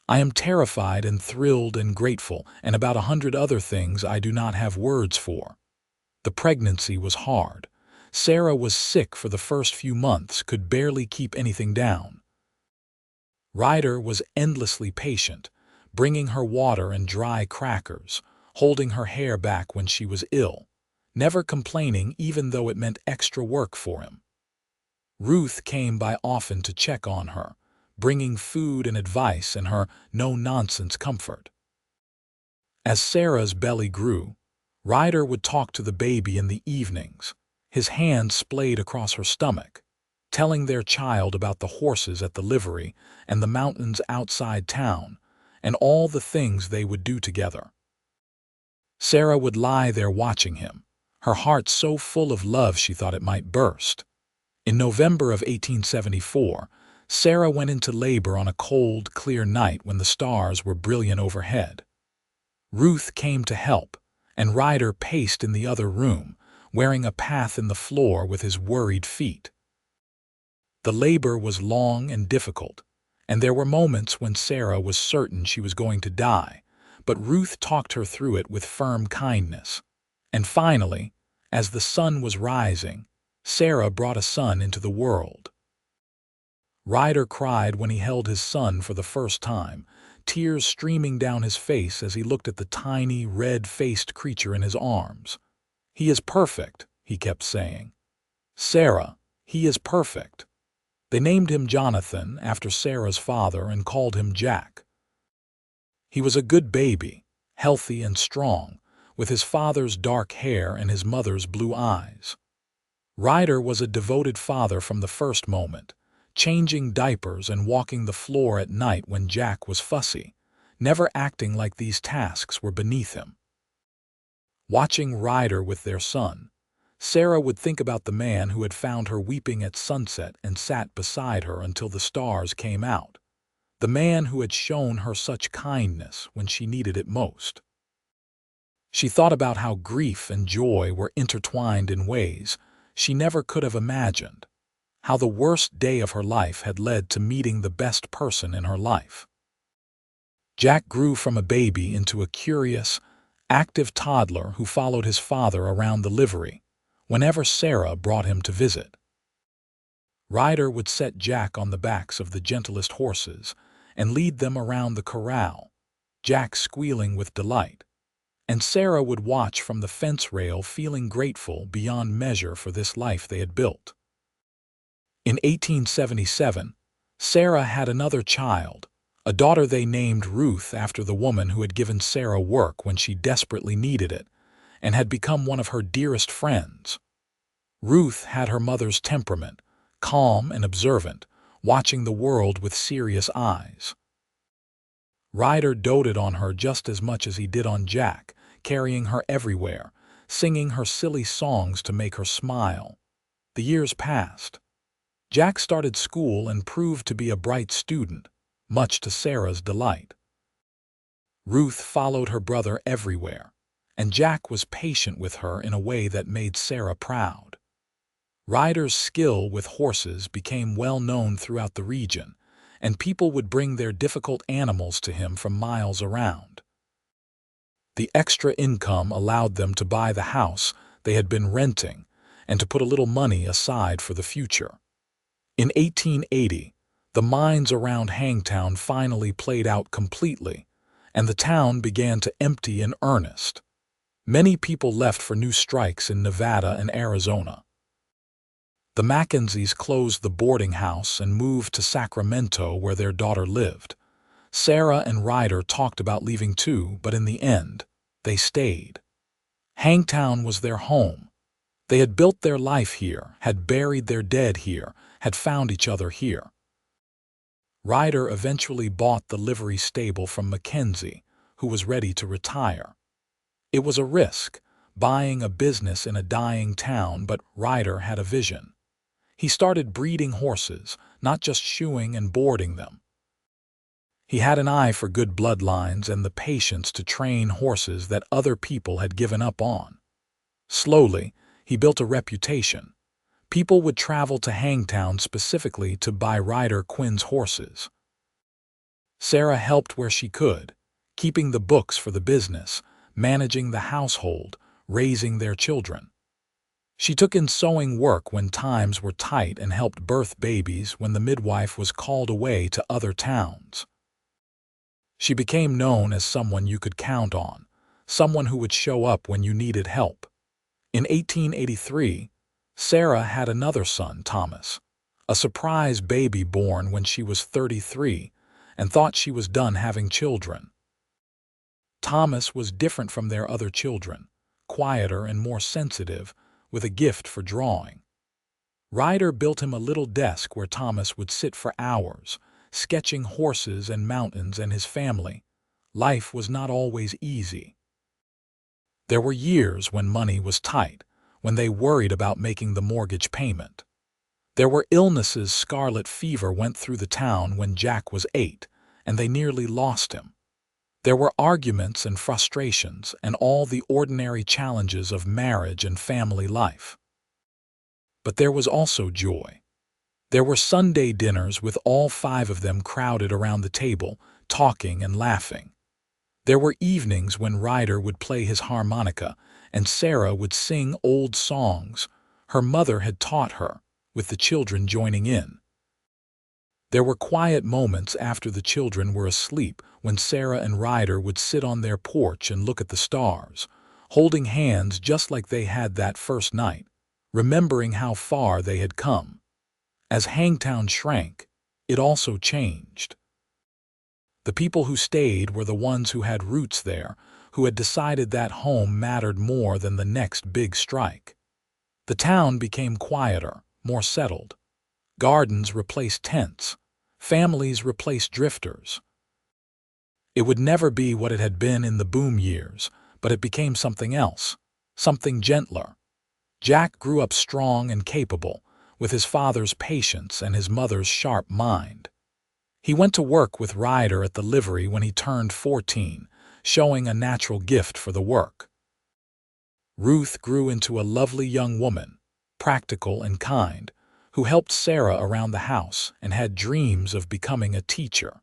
I am terrified and thrilled and grateful, and about 100 other things I do not have words for." The pregnancy was hard. Sarah was sick for the first few months, could barely keep anything down. Ryder was endlessly patient, bringing her water and dry crackers, holding her hair back when she was ill, never complaining even though it meant extra work for him. Ruth came by often to check on her, bringing food and advice and her no-nonsense comfort. As Sarah's belly grew, Ryder would talk to the baby in the evenings, his hand splayed across her stomach, telling their child about the horses at the livery and the mountains outside town, and all the things they would do together. Sarah would lie there watching him, her heart so full of love she thought it might burst. In November of 1874, Sarah went into labor on a cold, clear night when the stars were brilliant overhead. Ruth came to help, and Ryder paced in the other room, wearing a path in the floor with his worried feet. The labor was long and difficult, and there were moments when Sarah was certain she was going to die, but Ruth talked her through it with firm kindness. And finally, as the sun was rising, Sarah brought a son into the world. Ryder cried when he held his son for the first time, tears streaming down his face as he looked at the tiny, red-faced creature in his arms. "He is perfect," he kept saying. "Sarah, he is perfect." They named him Jonathan after Sarah's father and called him Jack. He was a good baby, healthy and strong, with his father's dark hair and his mother's blue eyes. Ryder was a devoted father from the first moment, changing diapers and walking the floor at night when Jack was fussy, never acting like these tasks were beneath him. Watching Ryder with their son, Sarah would think about the man who had found her weeping at sunset and sat beside her until the stars came out, the man who had shown her such kindness when she needed it most. She thought about how grief and joy were intertwined in ways she never could have imagined, how the worst day of her life had led to meeting the best person in her life. Jack grew from a baby into a curious, active toddler who followed his father around the livery whenever Sarah brought him to visit. Ryder would set Jack on the backs of the gentlest horses and lead them around the corral, Jack squealing with delight, and Sarah would watch from the fence rail, feeling grateful beyond measure for this life they had built. In 1877, Sarah had another child, a daughter they named Ruth after the woman who had given Sarah work when she desperately needed it, and had become one of her dearest friends. Ruth had her mother's temperament, calm and observant, watching the world with serious eyes. Ryder doted on her just as much as he did on Jack, carrying her everywhere, singing her silly songs to make her smile. The years passed. Jack started school and proved to be a bright student, much to Sarah's delight. Ruth followed her brother everywhere, and Jack was patient with her in a way that made Sarah proud. Ryder's skill with horses became well known throughout the region, and people would bring their difficult animals to him from miles around. The extra income allowed them to buy the house they had been renting and to put a little money aside for the future. In 1880, the mines around Hangtown finally played out completely, and the town began to empty in earnest. Many people left for new strikes in Nevada and Arizona. The Mackenzies closed the boarding house and moved to Sacramento where their daughter lived. Sarah and Ryder talked about leaving too, but in the end, they stayed. Hangtown was their home. They had built their life here, had buried their dead here, had found each other here. Ryder eventually bought the livery stable from Mackenzie, who was ready to retire. It was a risk, buying a business in a dying town, but Ryder had a vision. He started breeding horses, not just shoeing and boarding them. He had an eye for good bloodlines and the patience to train horses that other people had given up on. Slowly, he built a reputation. People would travel to Hangtown specifically to buy Ryder Quinn's horses. Sarah helped where she could, keeping the books for the business, managing the household, raising their children. She took in sewing work when times were tight and helped birth babies when the midwife was called away to other towns. She became known as someone you could count on, someone who would show up when you needed help. In 1883, Sarah had another son, Thomas, a surprise baby born when she was 33 and thought she was done having children. Thomas was different from their other children, quieter and more sensitive, with a gift for drawing. Ryder built him a little desk where Thomas would sit for hours, sketching horses and mountains and his family. Life was not always easy. There were years when money was tight, when they worried about making the mortgage payment. There were illnesses. Scarlet fever went through the town when Jack was 8, and they nearly lost him. There were arguments and frustrations and all the ordinary challenges of marriage and family life. But there was also joy. There were Sunday dinners with all 5 of them crowded around the table, talking and laughing. There were evenings when Ryder would play his harmonica and Sarah would sing old songs her mother had taught her, with the children joining in. There were quiet moments after the children were asleep when Sarah and Ryder would sit on their porch and look at the stars, holding hands just like they had that first night, remembering how far they had come. As Hangtown shrank, it also changed. The people who stayed were the ones who had roots there, who had decided that home mattered more than the next big strike. The town became quieter, more settled. Gardens replaced tents. Families replaced drifters. It would never be what it had been in the boom years, but it became something else, something gentler. Jack grew up strong and capable, with his father's patience and his mother's sharp mind. He went to work with Ryder at the livery when he turned 14, showing a natural gift for the work. Ruth grew into a lovely young woman, practical and kind, who helped Sarah around the house and had dreams of becoming a teacher.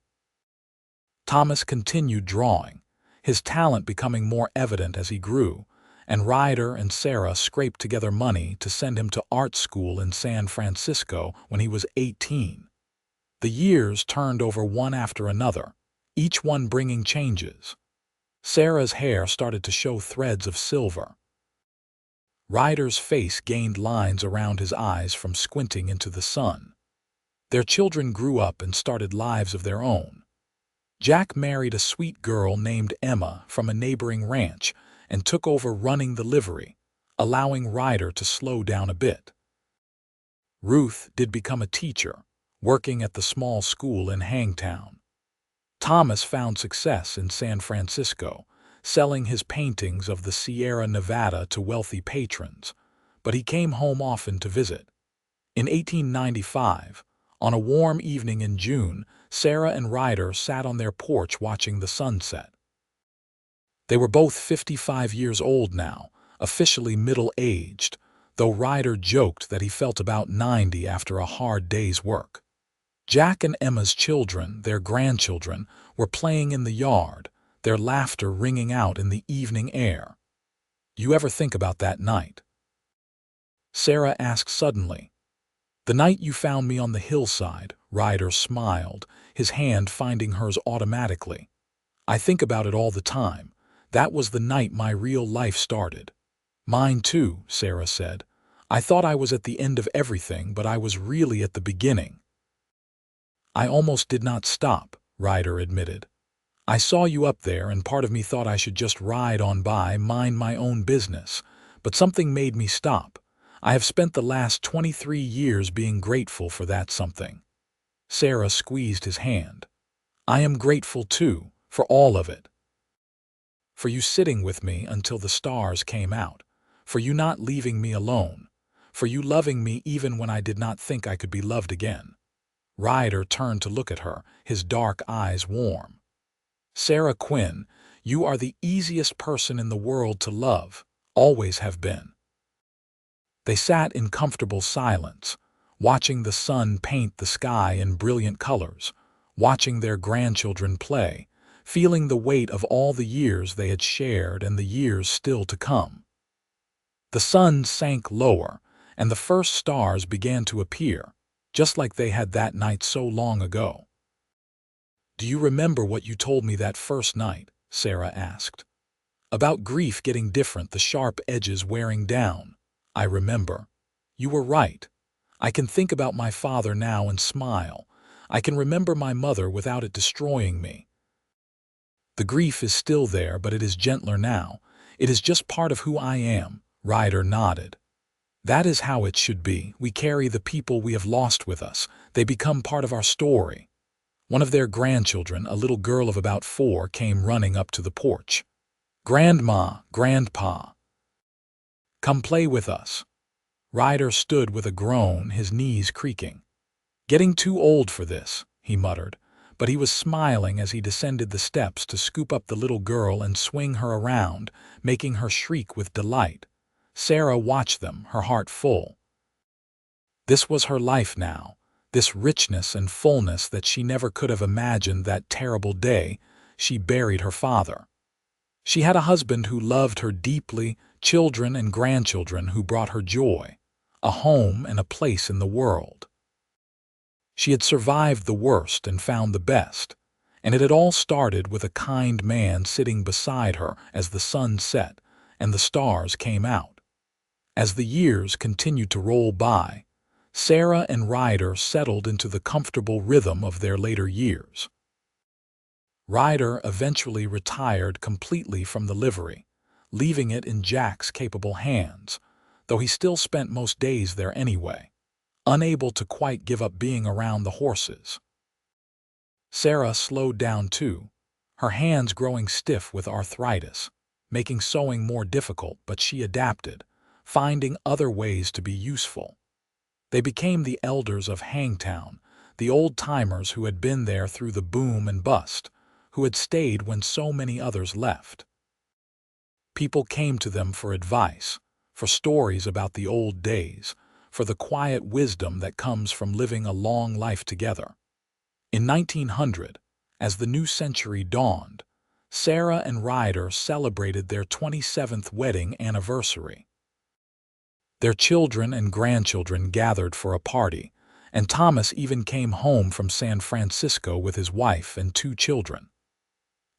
Thomas continued drawing, his talent becoming more evident as he grew, and Ryder and Sarah scraped together money to send him to art school in San Francisco when he was 18. The years turned over one after another, each one bringing changes. Sarah's hair started to show threads of silver. Ryder's face gained lines around his eyes from squinting into the sun. Their children grew up and started lives of their own. Jack married a sweet girl named Emma from a neighboring ranch and took over running the livery, allowing Ryder to slow down a bit. Ruth did become a teacher, working at the small school in Hangtown. Thomas found success in San Francisco, selling his paintings of the Sierra Nevada to wealthy patrons, but he came home often to visit. In 1895, on a warm evening in June, Sarah and Ryder sat on their porch watching the sunset. They were both 55 years old now, officially middle-aged, though Ryder joked that he felt about 90 after a hard day's work. Jack and Emma's children, their grandchildren, were playing in the yard, their laughter ringing out in the evening air. You ever think about that night? Sarah asked suddenly. The night you found me on the hillside, Ryder smiled, his hand finding hers automatically. I think about it all the time. That was the night my real life started. Mine too, Sarah said. I thought I was at the end of everything, but I was really at the beginning. I almost did not stop, Ryder admitted. I saw you up there, and part of me thought I should just ride on by, mind my own business. But something made me stop. I have spent the last 23 years being grateful for that something. Sarah squeezed his hand. I am grateful too, for all of it. For you sitting with me until the stars came out. For you not leaving me alone. For you loving me even when I did not think I could be loved again. Ryder turned to look at her, his dark eyes warm. Sarah Quinn, you are the easiest person in the world to love, always have been. They sat in comfortable silence, watching the sun paint the sky in brilliant colors, watching their grandchildren play, feeling the weight of all the years they had shared and the years still to come. The sun sank lower, and the first stars began to appear, just like they had that night so long ago. Do you remember what you told me that first night? Sarah asked. About grief getting different, the sharp edges wearing down. I remember. You were right. I can think about my father now and smile. I can remember my mother without it destroying me. The grief is still there, but it is gentler now. It is just part of who I am, Ryder nodded. That is how it should be. We carry the people we have lost with us. They become part of our story. One of their grandchildren, a little girl of about 4, came running up to the porch. Grandma, Grandpa, come play with us. Ryder stood with a groan, his knees creaking. Getting too old for this, he muttered, but he was smiling as he descended the steps to scoop up the little girl and swing her around, making her shriek with delight. Sarah watched them, her heart full. This was her life now, this richness and fullness that she never could have imagined that terrible day she buried her father. She had a husband who loved her deeply, children and grandchildren who brought her joy, a home and a place in the world. She had survived the worst and found the best, and it had all started with a kind man sitting beside her as the sun set and the stars came out. As the years continued to roll by, Sarah and Ryder settled into the comfortable rhythm of their later years. Ryder eventually retired completely from the livery, leaving it in Jack's capable hands, though he still spent most days there anyway, unable to quite give up being around the horses. Sarah slowed down too, her hands growing stiff with arthritis, making sewing more difficult, but she adapted, finding other ways to be useful. They became the elders of Hangtown, the old-timers who had been there through the boom and bust, who had stayed when so many others left. People came to them for advice, for stories about the old days, for the quiet wisdom that comes from living a long life together. In 1900, as the new century dawned, Sarah and Ryder celebrated their 27th wedding anniversary. Their children and grandchildren gathered for a party, and Thomas even came home from San Francisco with his wife and 2 children.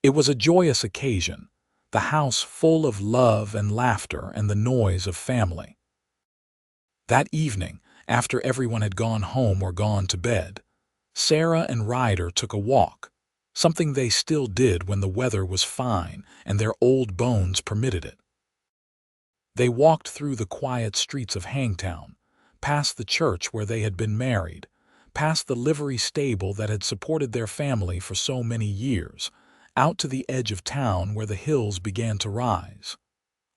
It was a joyous occasion, the house full of love and laughter and the noise of family. That evening, after everyone had gone home or gone to bed, Sarah and Ryder took a walk, something they still did when the weather was fine and their old bones permitted it. They walked through the quiet streets of Hangtown, past the church where they had been married, past the livery stable that had supported their family for so many years, out to the edge of town where the hills began to rise.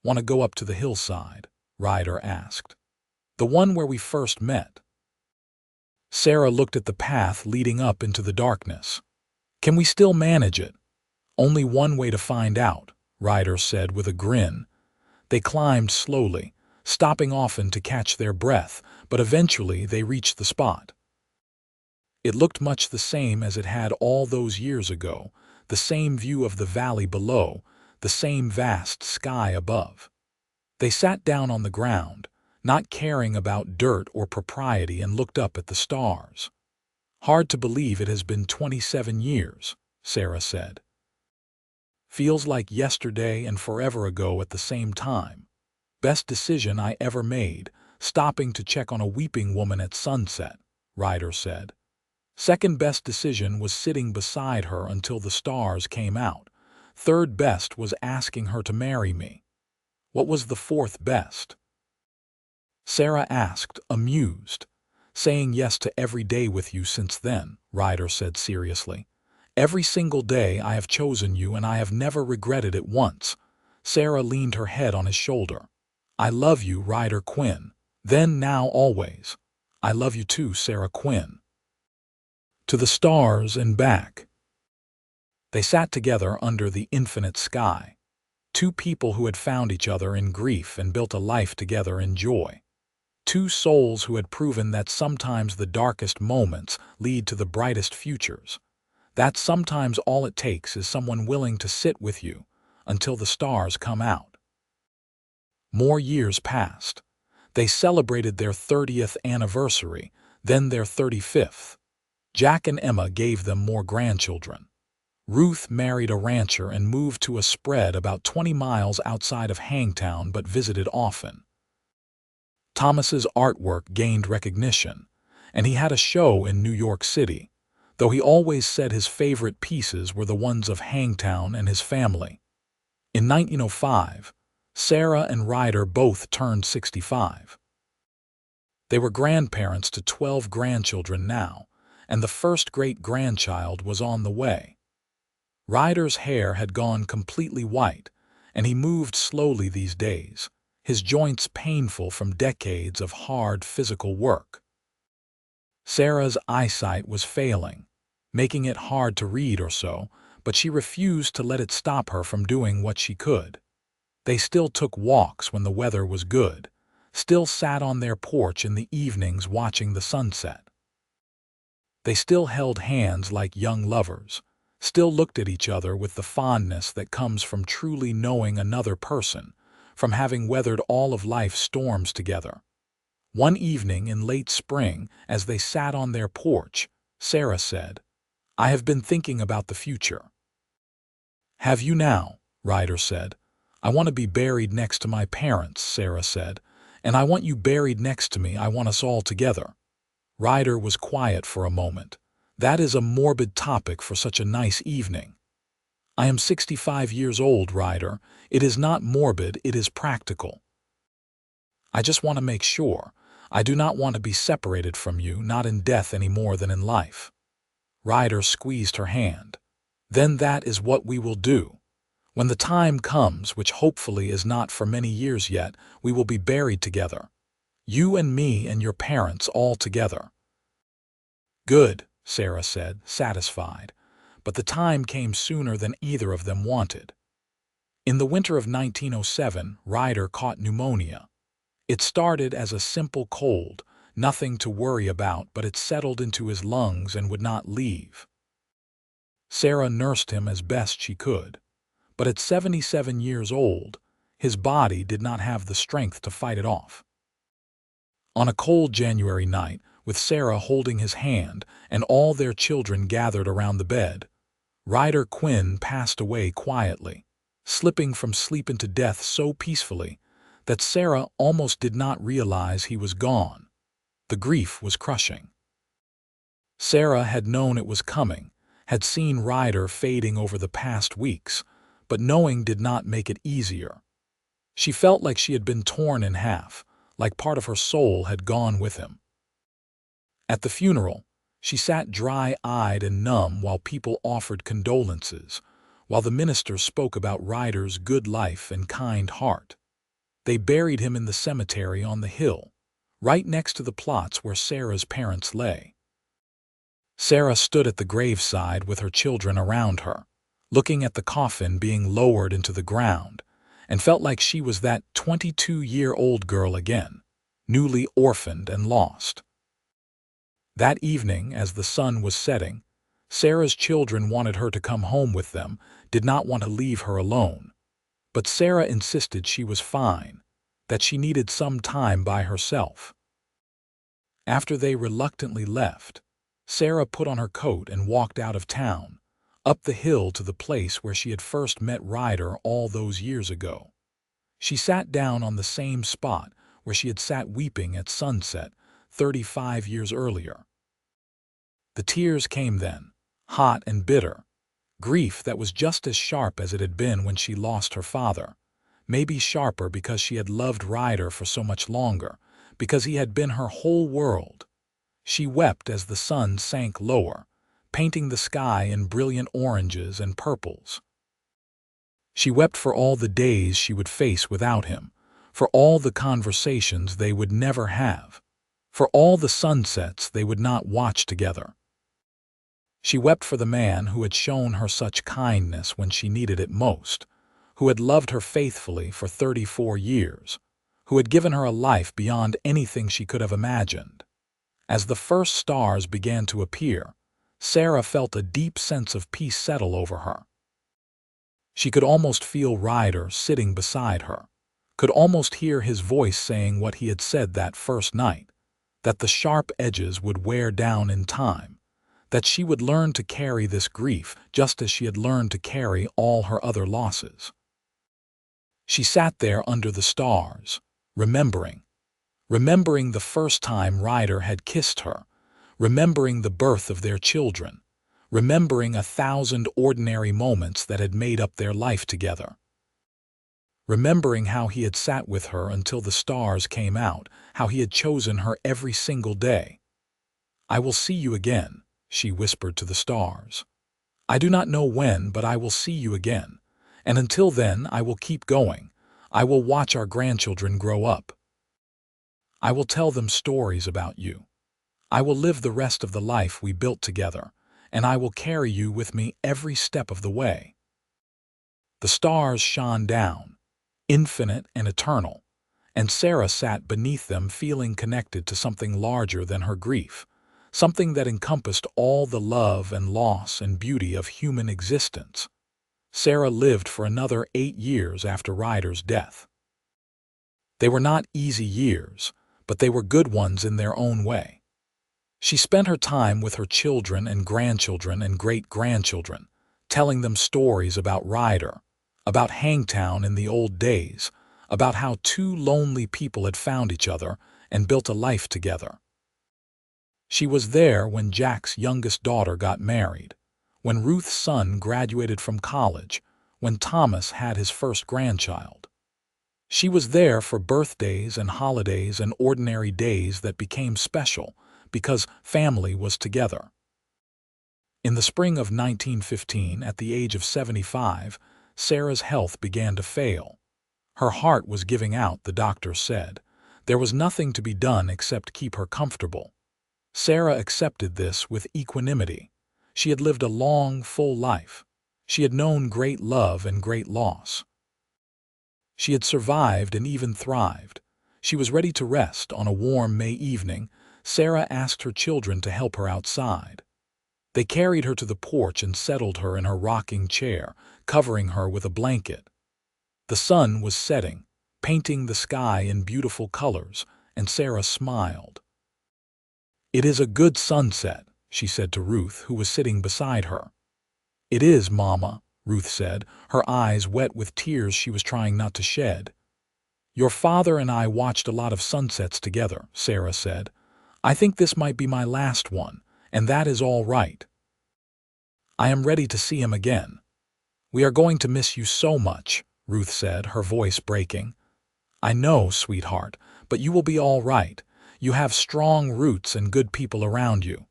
Want to go up to the hillside? Ryder asked. The one where we first met. Sarah looked at the path leading up into the darkness. Can we still manage it? Only one way to find out, Ryder said with a grin. They climbed slowly, stopping often to catch their breath, but eventually they reached the spot. It looked much the same as it had all those years ago, the same view of the valley below, the same vast sky above. They sat down on the ground, not caring about dirt or propriety, and looked up at the stars. Hard to believe it has been 27 years, Sarah said. Feels like yesterday and forever ago at the same time. Best decision I ever made, stopping to check on a weeping woman at sunset, Ryder said. Second best decision was sitting beside her until the stars came out. Third best was asking her to marry me. What was the fourth best? Sarah asked, amused. Saying yes to every day with you since then, Ryder said seriously. Every single day I have chosen you and I have never regretted it once. Sarah leaned her head on his shoulder. I love you, Ryder Quinn. Then, now, always. I love you too, Sarah Quinn. To the stars and back. They sat together under the infinite sky. Two people who had found each other in grief and built a life together in joy. Two souls who had proven that sometimes the darkest moments lead to the brightest futures. That sometimes all it takes is someone willing to sit with you until the stars come out. More years passed. They celebrated their 30th anniversary, then their 35th. Jack and Emma gave them more grandchildren. Ruth married a rancher and moved to a spread about 20 miles outside of Hangtown but visited often. Thomas's artwork gained recognition, and he had a show in New York City, though he always said his favorite pieces were the ones of Hangtown and his family. In 1905, Sarah and Ryder both turned 65. They were grandparents to 12 grandchildren now, and the first great-grandchild was on the way. Ryder's hair had gone completely white, and he moved slowly these days, his joints painful from decades of hard physical work. Sarah's eyesight was failing, making it hard to read or so, but she refused to let it stop her from doing what she could. They still took walks when the weather was good, still sat on their porch in the evenings watching the sunset. They still held hands like young lovers, still looked at each other with the fondness that comes from truly knowing another person, from having weathered all of life's storms together. One evening in late spring, as they sat on their porch, Sarah said, I have been thinking about the future. Have you now? Ryder said. I want to be buried next to my parents, Sarah said, and I want you buried next to me. I want us all together. Ryder was quiet for a moment. That is a morbid topic for such a nice evening. I am 65 years old, Ryder. It is not morbid, it is practical. I just want to make sure. I do not want to be separated from you, not in death any more than in life. Ryder squeezed her hand. Then that is what we will do. When the time comes, which hopefully is not for many years yet, we will be buried together. You and me and your parents all together. Good, Sarah said, satisfied. But the time came sooner than either of them wanted. In the winter of 1907, Ryder caught pneumonia. It started as a simple cold, nothing to worry about, but it settled into his lungs and would not leave. Sarah nursed him as best she could. But at 77 years old, his body did not have the strength to fight it off. On a cold January night, with Sarah holding his hand and all their children gathered around the bed, Ryder Quinn passed away quietly, slipping from sleep into death so peacefully that Sarah almost did not realize he was gone. The grief was crushing. Sarah had known it was coming, had seen Ryder fading over the past weeks, but knowing did not make it easier. She felt like she had been torn in half, like part of her soul had gone with him. At the funeral, she sat dry-eyed and numb while people offered condolences, while the minister spoke about Ryder's good life and kind heart. They buried him in the cemetery on the hill, right next to the plots where Sarah's parents lay. Sarah stood at the graveside with her children around her, looking at the coffin being lowered into the ground, and felt like she was that 22-year-old girl again, newly orphaned and lost. That evening, as the sun was setting, Sarah's children wanted her to come home with them, did not want to leave her alone. But Sarah insisted she was fine, that she needed some time by herself. After they reluctantly left, Sarah put on her coat and walked out of town, up the hill to the place where she had first met Ryder all those years ago. She sat down on the same spot where she had sat weeping at sunset 35 years earlier. The tears came then, hot and bitter, grief that was just as sharp as it had been when she lost her father, maybe sharper because she had loved Ryder for so much longer, because he had been her whole world. She wept as the sun sank lower, painting the sky in brilliant oranges and purples. She wept for all the days she would face without him, for all the conversations they would never have, for all the sunsets they would not watch together. She wept for the man who had shown her such kindness when she needed it most, who had loved her faithfully for 34 years, who had given her a life beyond anything she could have imagined. As the first stars began to appear, Sarah felt a deep sense of peace settle over her. She could almost feel Ryder sitting beside her, could almost hear his voice saying what he had said that first night, that the sharp edges would wear down in time, that she would learn to carry this grief just as she had learned to carry all her other losses. She sat there under the stars, remembering the first time Ryder had kissed her, remembering the birth of their children, remembering 1,000 ordinary moments that had made up their life together, remembering how he had sat with her until the stars came out, how he had chosen her every single day. "I will see you again," she whispered to the stars. "I do not know when, but I will see you again. And until then, I will keep going. I will watch our grandchildren grow up. I will tell them stories about you. I will live the rest of the life we built together, and I will carry you with me every step of the way." The stars shone down, infinite and eternal, and Sarah sat beneath them feeling connected to something larger than her grief, something that encompassed all the love and loss and beauty of human existence. Sarah lived for another 8 years after Ryder's death. They were not easy years, but they were good ones in their own way. She spent her time with her children and grandchildren and great-grandchildren, telling them stories about Ryder, about Hangtown in the old days, about how two lonely people had found each other and built a life together. She was there when Jack's youngest daughter got married, when Ruth's son graduated from college, when Thomas had his first grandchild. She was there for birthdays and holidays and ordinary days that became special because family was together. In the spring of 1915, at the age of 75, Sarah's health began to fail. Her heart was giving out, the doctor said. There was nothing to be done except keep her comfortable. Sarah accepted this with equanimity. She had lived a long, full life. She had known great love and great loss. She had survived and even thrived. She was ready to rest. On a warm May evening, Sarah asked her children to help her outside. They carried her to the porch and settled her in her rocking chair, covering her with a blanket. The sun was setting, painting the sky in beautiful colors, and Sarah smiled. "It is a good sunset," she said to Ruth, who was sitting beside her. "It is, Mama," Ruth said, her eyes wet with tears she was trying not to shed. "Your father and I watched a lot of sunsets together," Sarah said. "I think this might be my last one, and that is all right. I am ready to see him again." "We are going to miss you so much," Ruth said, her voice breaking. "I know, sweetheart, but you will be all right. You have strong roots and good people around you.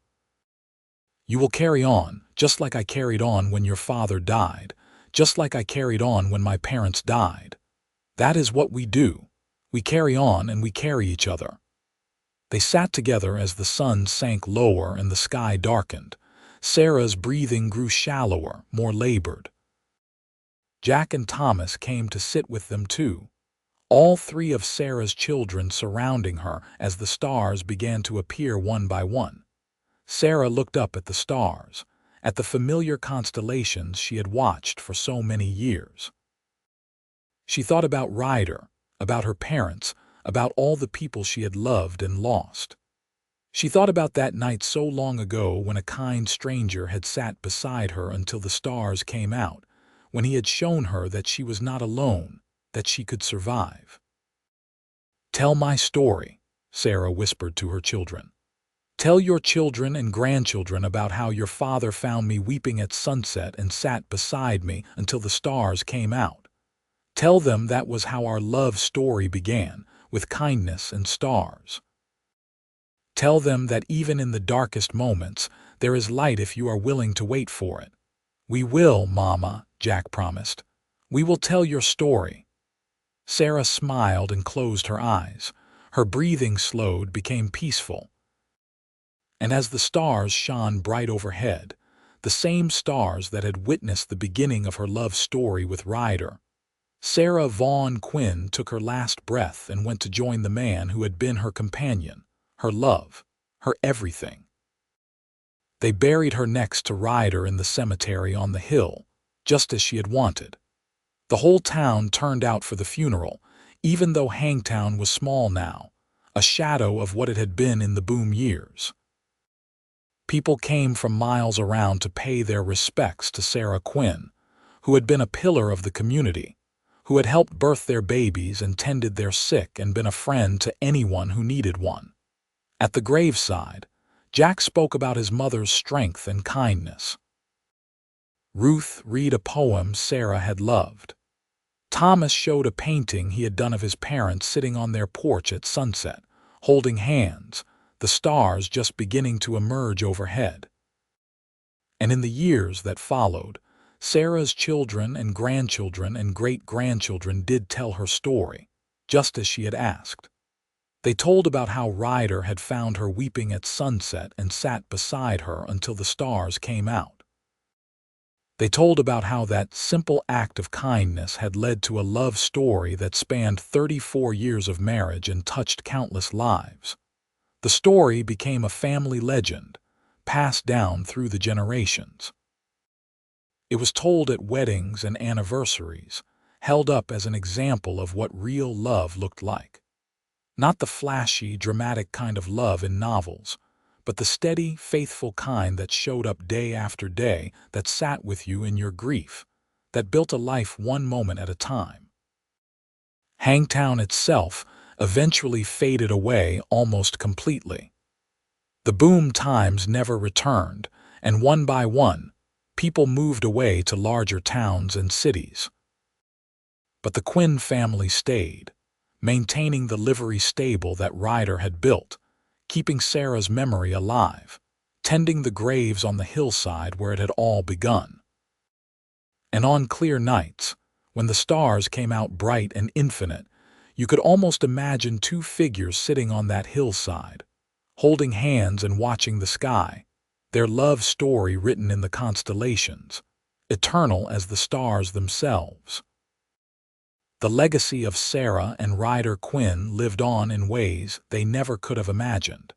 You will carry on, just like I carried on when your father died, just like I carried on when my parents died. That is what we do. We carry on and we carry each other." They sat together as the sun sank lower and the sky darkened. Sarah's breathing grew shallower, more labored. Jack and Thomas came to sit with them too, all 3 of Sarah's children surrounding her as the stars began to appear one by one. Sarah looked up at the stars, at the familiar constellations she had watched for so many years. She thought about Ryder, about her parents, about all the people she had loved and lost. She thought about that night so long ago when a kind stranger had sat beside her until the stars came out, when he had shown her that she was not alone, that she could survive. "Tell my story," Sarah whispered to her children. "Tell your children and grandchildren about how your father found me weeping at sunset and sat beside me until the stars came out. Tell them that was how our love story began, with kindness and stars. Tell them that even in the darkest moments, there is light if you are willing to wait for it." "We will, Mama," Jack promised. "We will tell your story." Sarah smiled and closed her eyes. Her breathing slowed, became peaceful. And as the stars shone bright overhead, the same stars that had witnessed the beginning of her love story with Ryder, Sarah Vaughn Quinn took her last breath and went to join the man who had been her companion, her love, her everything. They buried her next to Ryder in the cemetery on the hill, just as she had wanted. The whole town turned out for the funeral, even though Hangtown was small now, a shadow of what it had been in the boom years. People came from miles around to pay their respects to Sarah Quinn, who had been a pillar of the community, who had helped birth their babies and tended their sick and been a friend to anyone who needed one. At the graveside, Jack spoke about his mother's strength and kindness. Ruth read a poem Sarah had loved. Thomas showed a painting he had done of his parents sitting on their porch at sunset, holding hands, the stars just beginning to emerge overhead. And in the years that followed, Sarah's children and grandchildren and great-grandchildren did tell her story, just as she had asked. They told about how Ryder had found her weeping at sunset and sat beside her until the stars came out. They told about how that simple act of kindness had led to a love story that spanned 34 years of marriage and touched countless lives. The story became a family legend, passed down through the generations. It was told at weddings and anniversaries, held up as an example of what real love looked like. Not the flashy, dramatic kind of love in novels, but the steady, faithful kind that showed up day after day, that sat with you in your grief, that built a life one moment at a time. Hangtown itself eventually faded away almost completely. The boom times never returned, and one by one, people moved away to larger towns and cities. But the Quinn family stayed, maintaining the livery stable that Ryder had built, keeping Sarah's memory alive, tending the graves on the hillside where it had all begun. And on clear nights, when the stars came out bright and infinite, you could almost imagine two figures sitting on that hillside, holding hands and watching the sky, their love story written in the constellations, eternal as the stars themselves. The legacy of Sarah and Ryder Quinn lived on in ways they never could have imagined.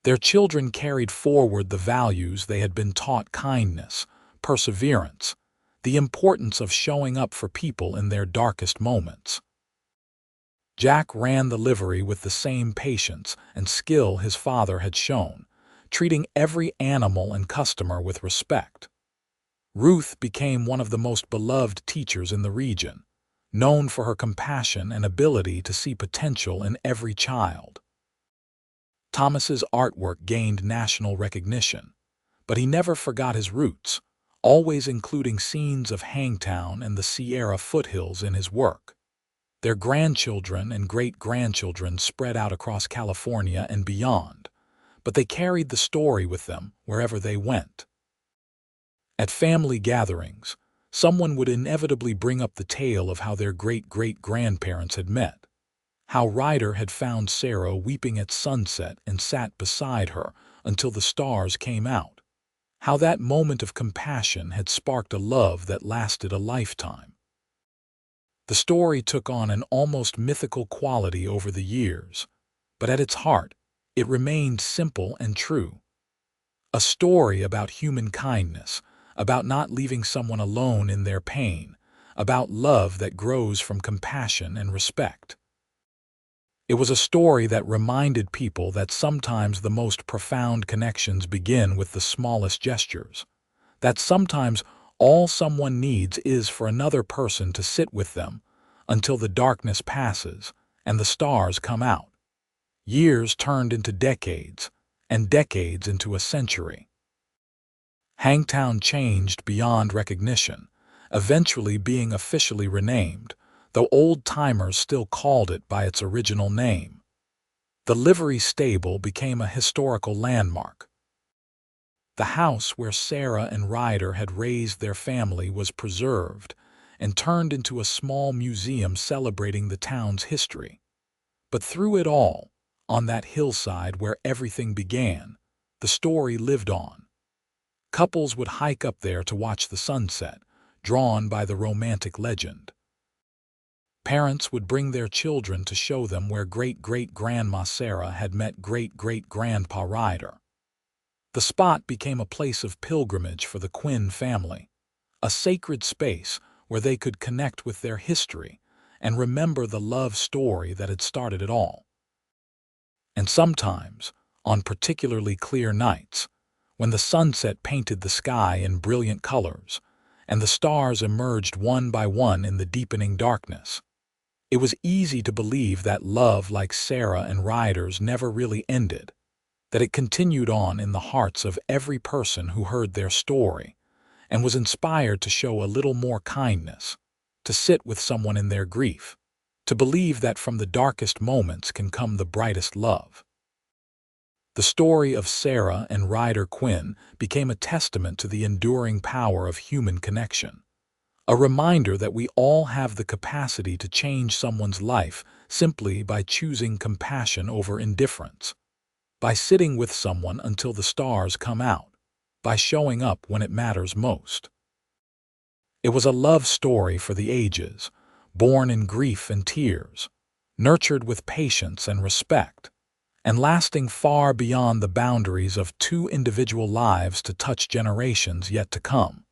Their children carried forward the values they had been taught: kindness, perseverance, the importance of showing up for people in their darkest moments. Jack ran the livery with the same patience and skill his father had shown, treating every animal and customer with respect. Ruth became one of the most beloved teachers in the region, known for her compassion and ability to see potential in every child. Thomas's artwork gained national recognition, but he never forgot his roots, always including scenes of Hangtown and the Sierra foothills in his work. Their grandchildren and great-grandchildren spread out across California and beyond, but they carried the story with them wherever they went. At family gatherings, someone would inevitably bring up the tale of how their great-great-grandparents had met, how Ryder had found Sarah weeping at sunset and sat beside her until the stars came out, how that moment of compassion had sparked a love that lasted a lifetime. The story took on an almost mythical quality over the years, but at its heart, it remained simple and true. A story about human kindness, about not leaving someone alone in their pain, about love that grows from compassion and respect. It was a story that reminded people that sometimes the most profound connections begin with the smallest gestures, that sometimes all someone needs is for another person to sit with them until the darkness passes and the stars come out. Years turned into decades, and decades into a century. Hangtown changed beyond recognition, eventually being officially renamed, though old-timers still called it by its original name. The livery stable became a historical landmark. The house where Sarah and Ryder had raised their family was preserved and turned into a small museum celebrating the town's history. But through it all, on that hillside where everything began, the story lived on. Couples would hike up there to watch the sunset, drawn by the romantic legend. Parents would bring their children to show them where great-great-grandma Sarah had met great-great-grandpa Ryder. The spot became a place of pilgrimage for the Quinn family, a sacred space where they could connect with their history and remember the love story that had started it all. And sometimes, on particularly clear nights, when the sunset painted the sky in brilliant colors and the stars emerged one by one in the deepening darkness, it was easy to believe that love like Sarah and Ryder's never really ended, that it continued on in the hearts of every person who heard their story and was inspired to show a little more kindness, to sit with someone in their grief, to believe that from the darkest moments can come the brightest love. The story of Sarah and Ryder Quinn became a testament to the enduring power of human connection, a reminder that we all have the capacity to change someone's life simply by choosing compassion over indifference, by sitting with someone until the stars come out, by showing up when it matters most. It was a love story for the ages, born in grief and tears, nurtured with patience and respect, and lasting far beyond the boundaries of two individual lives to touch generations yet to come.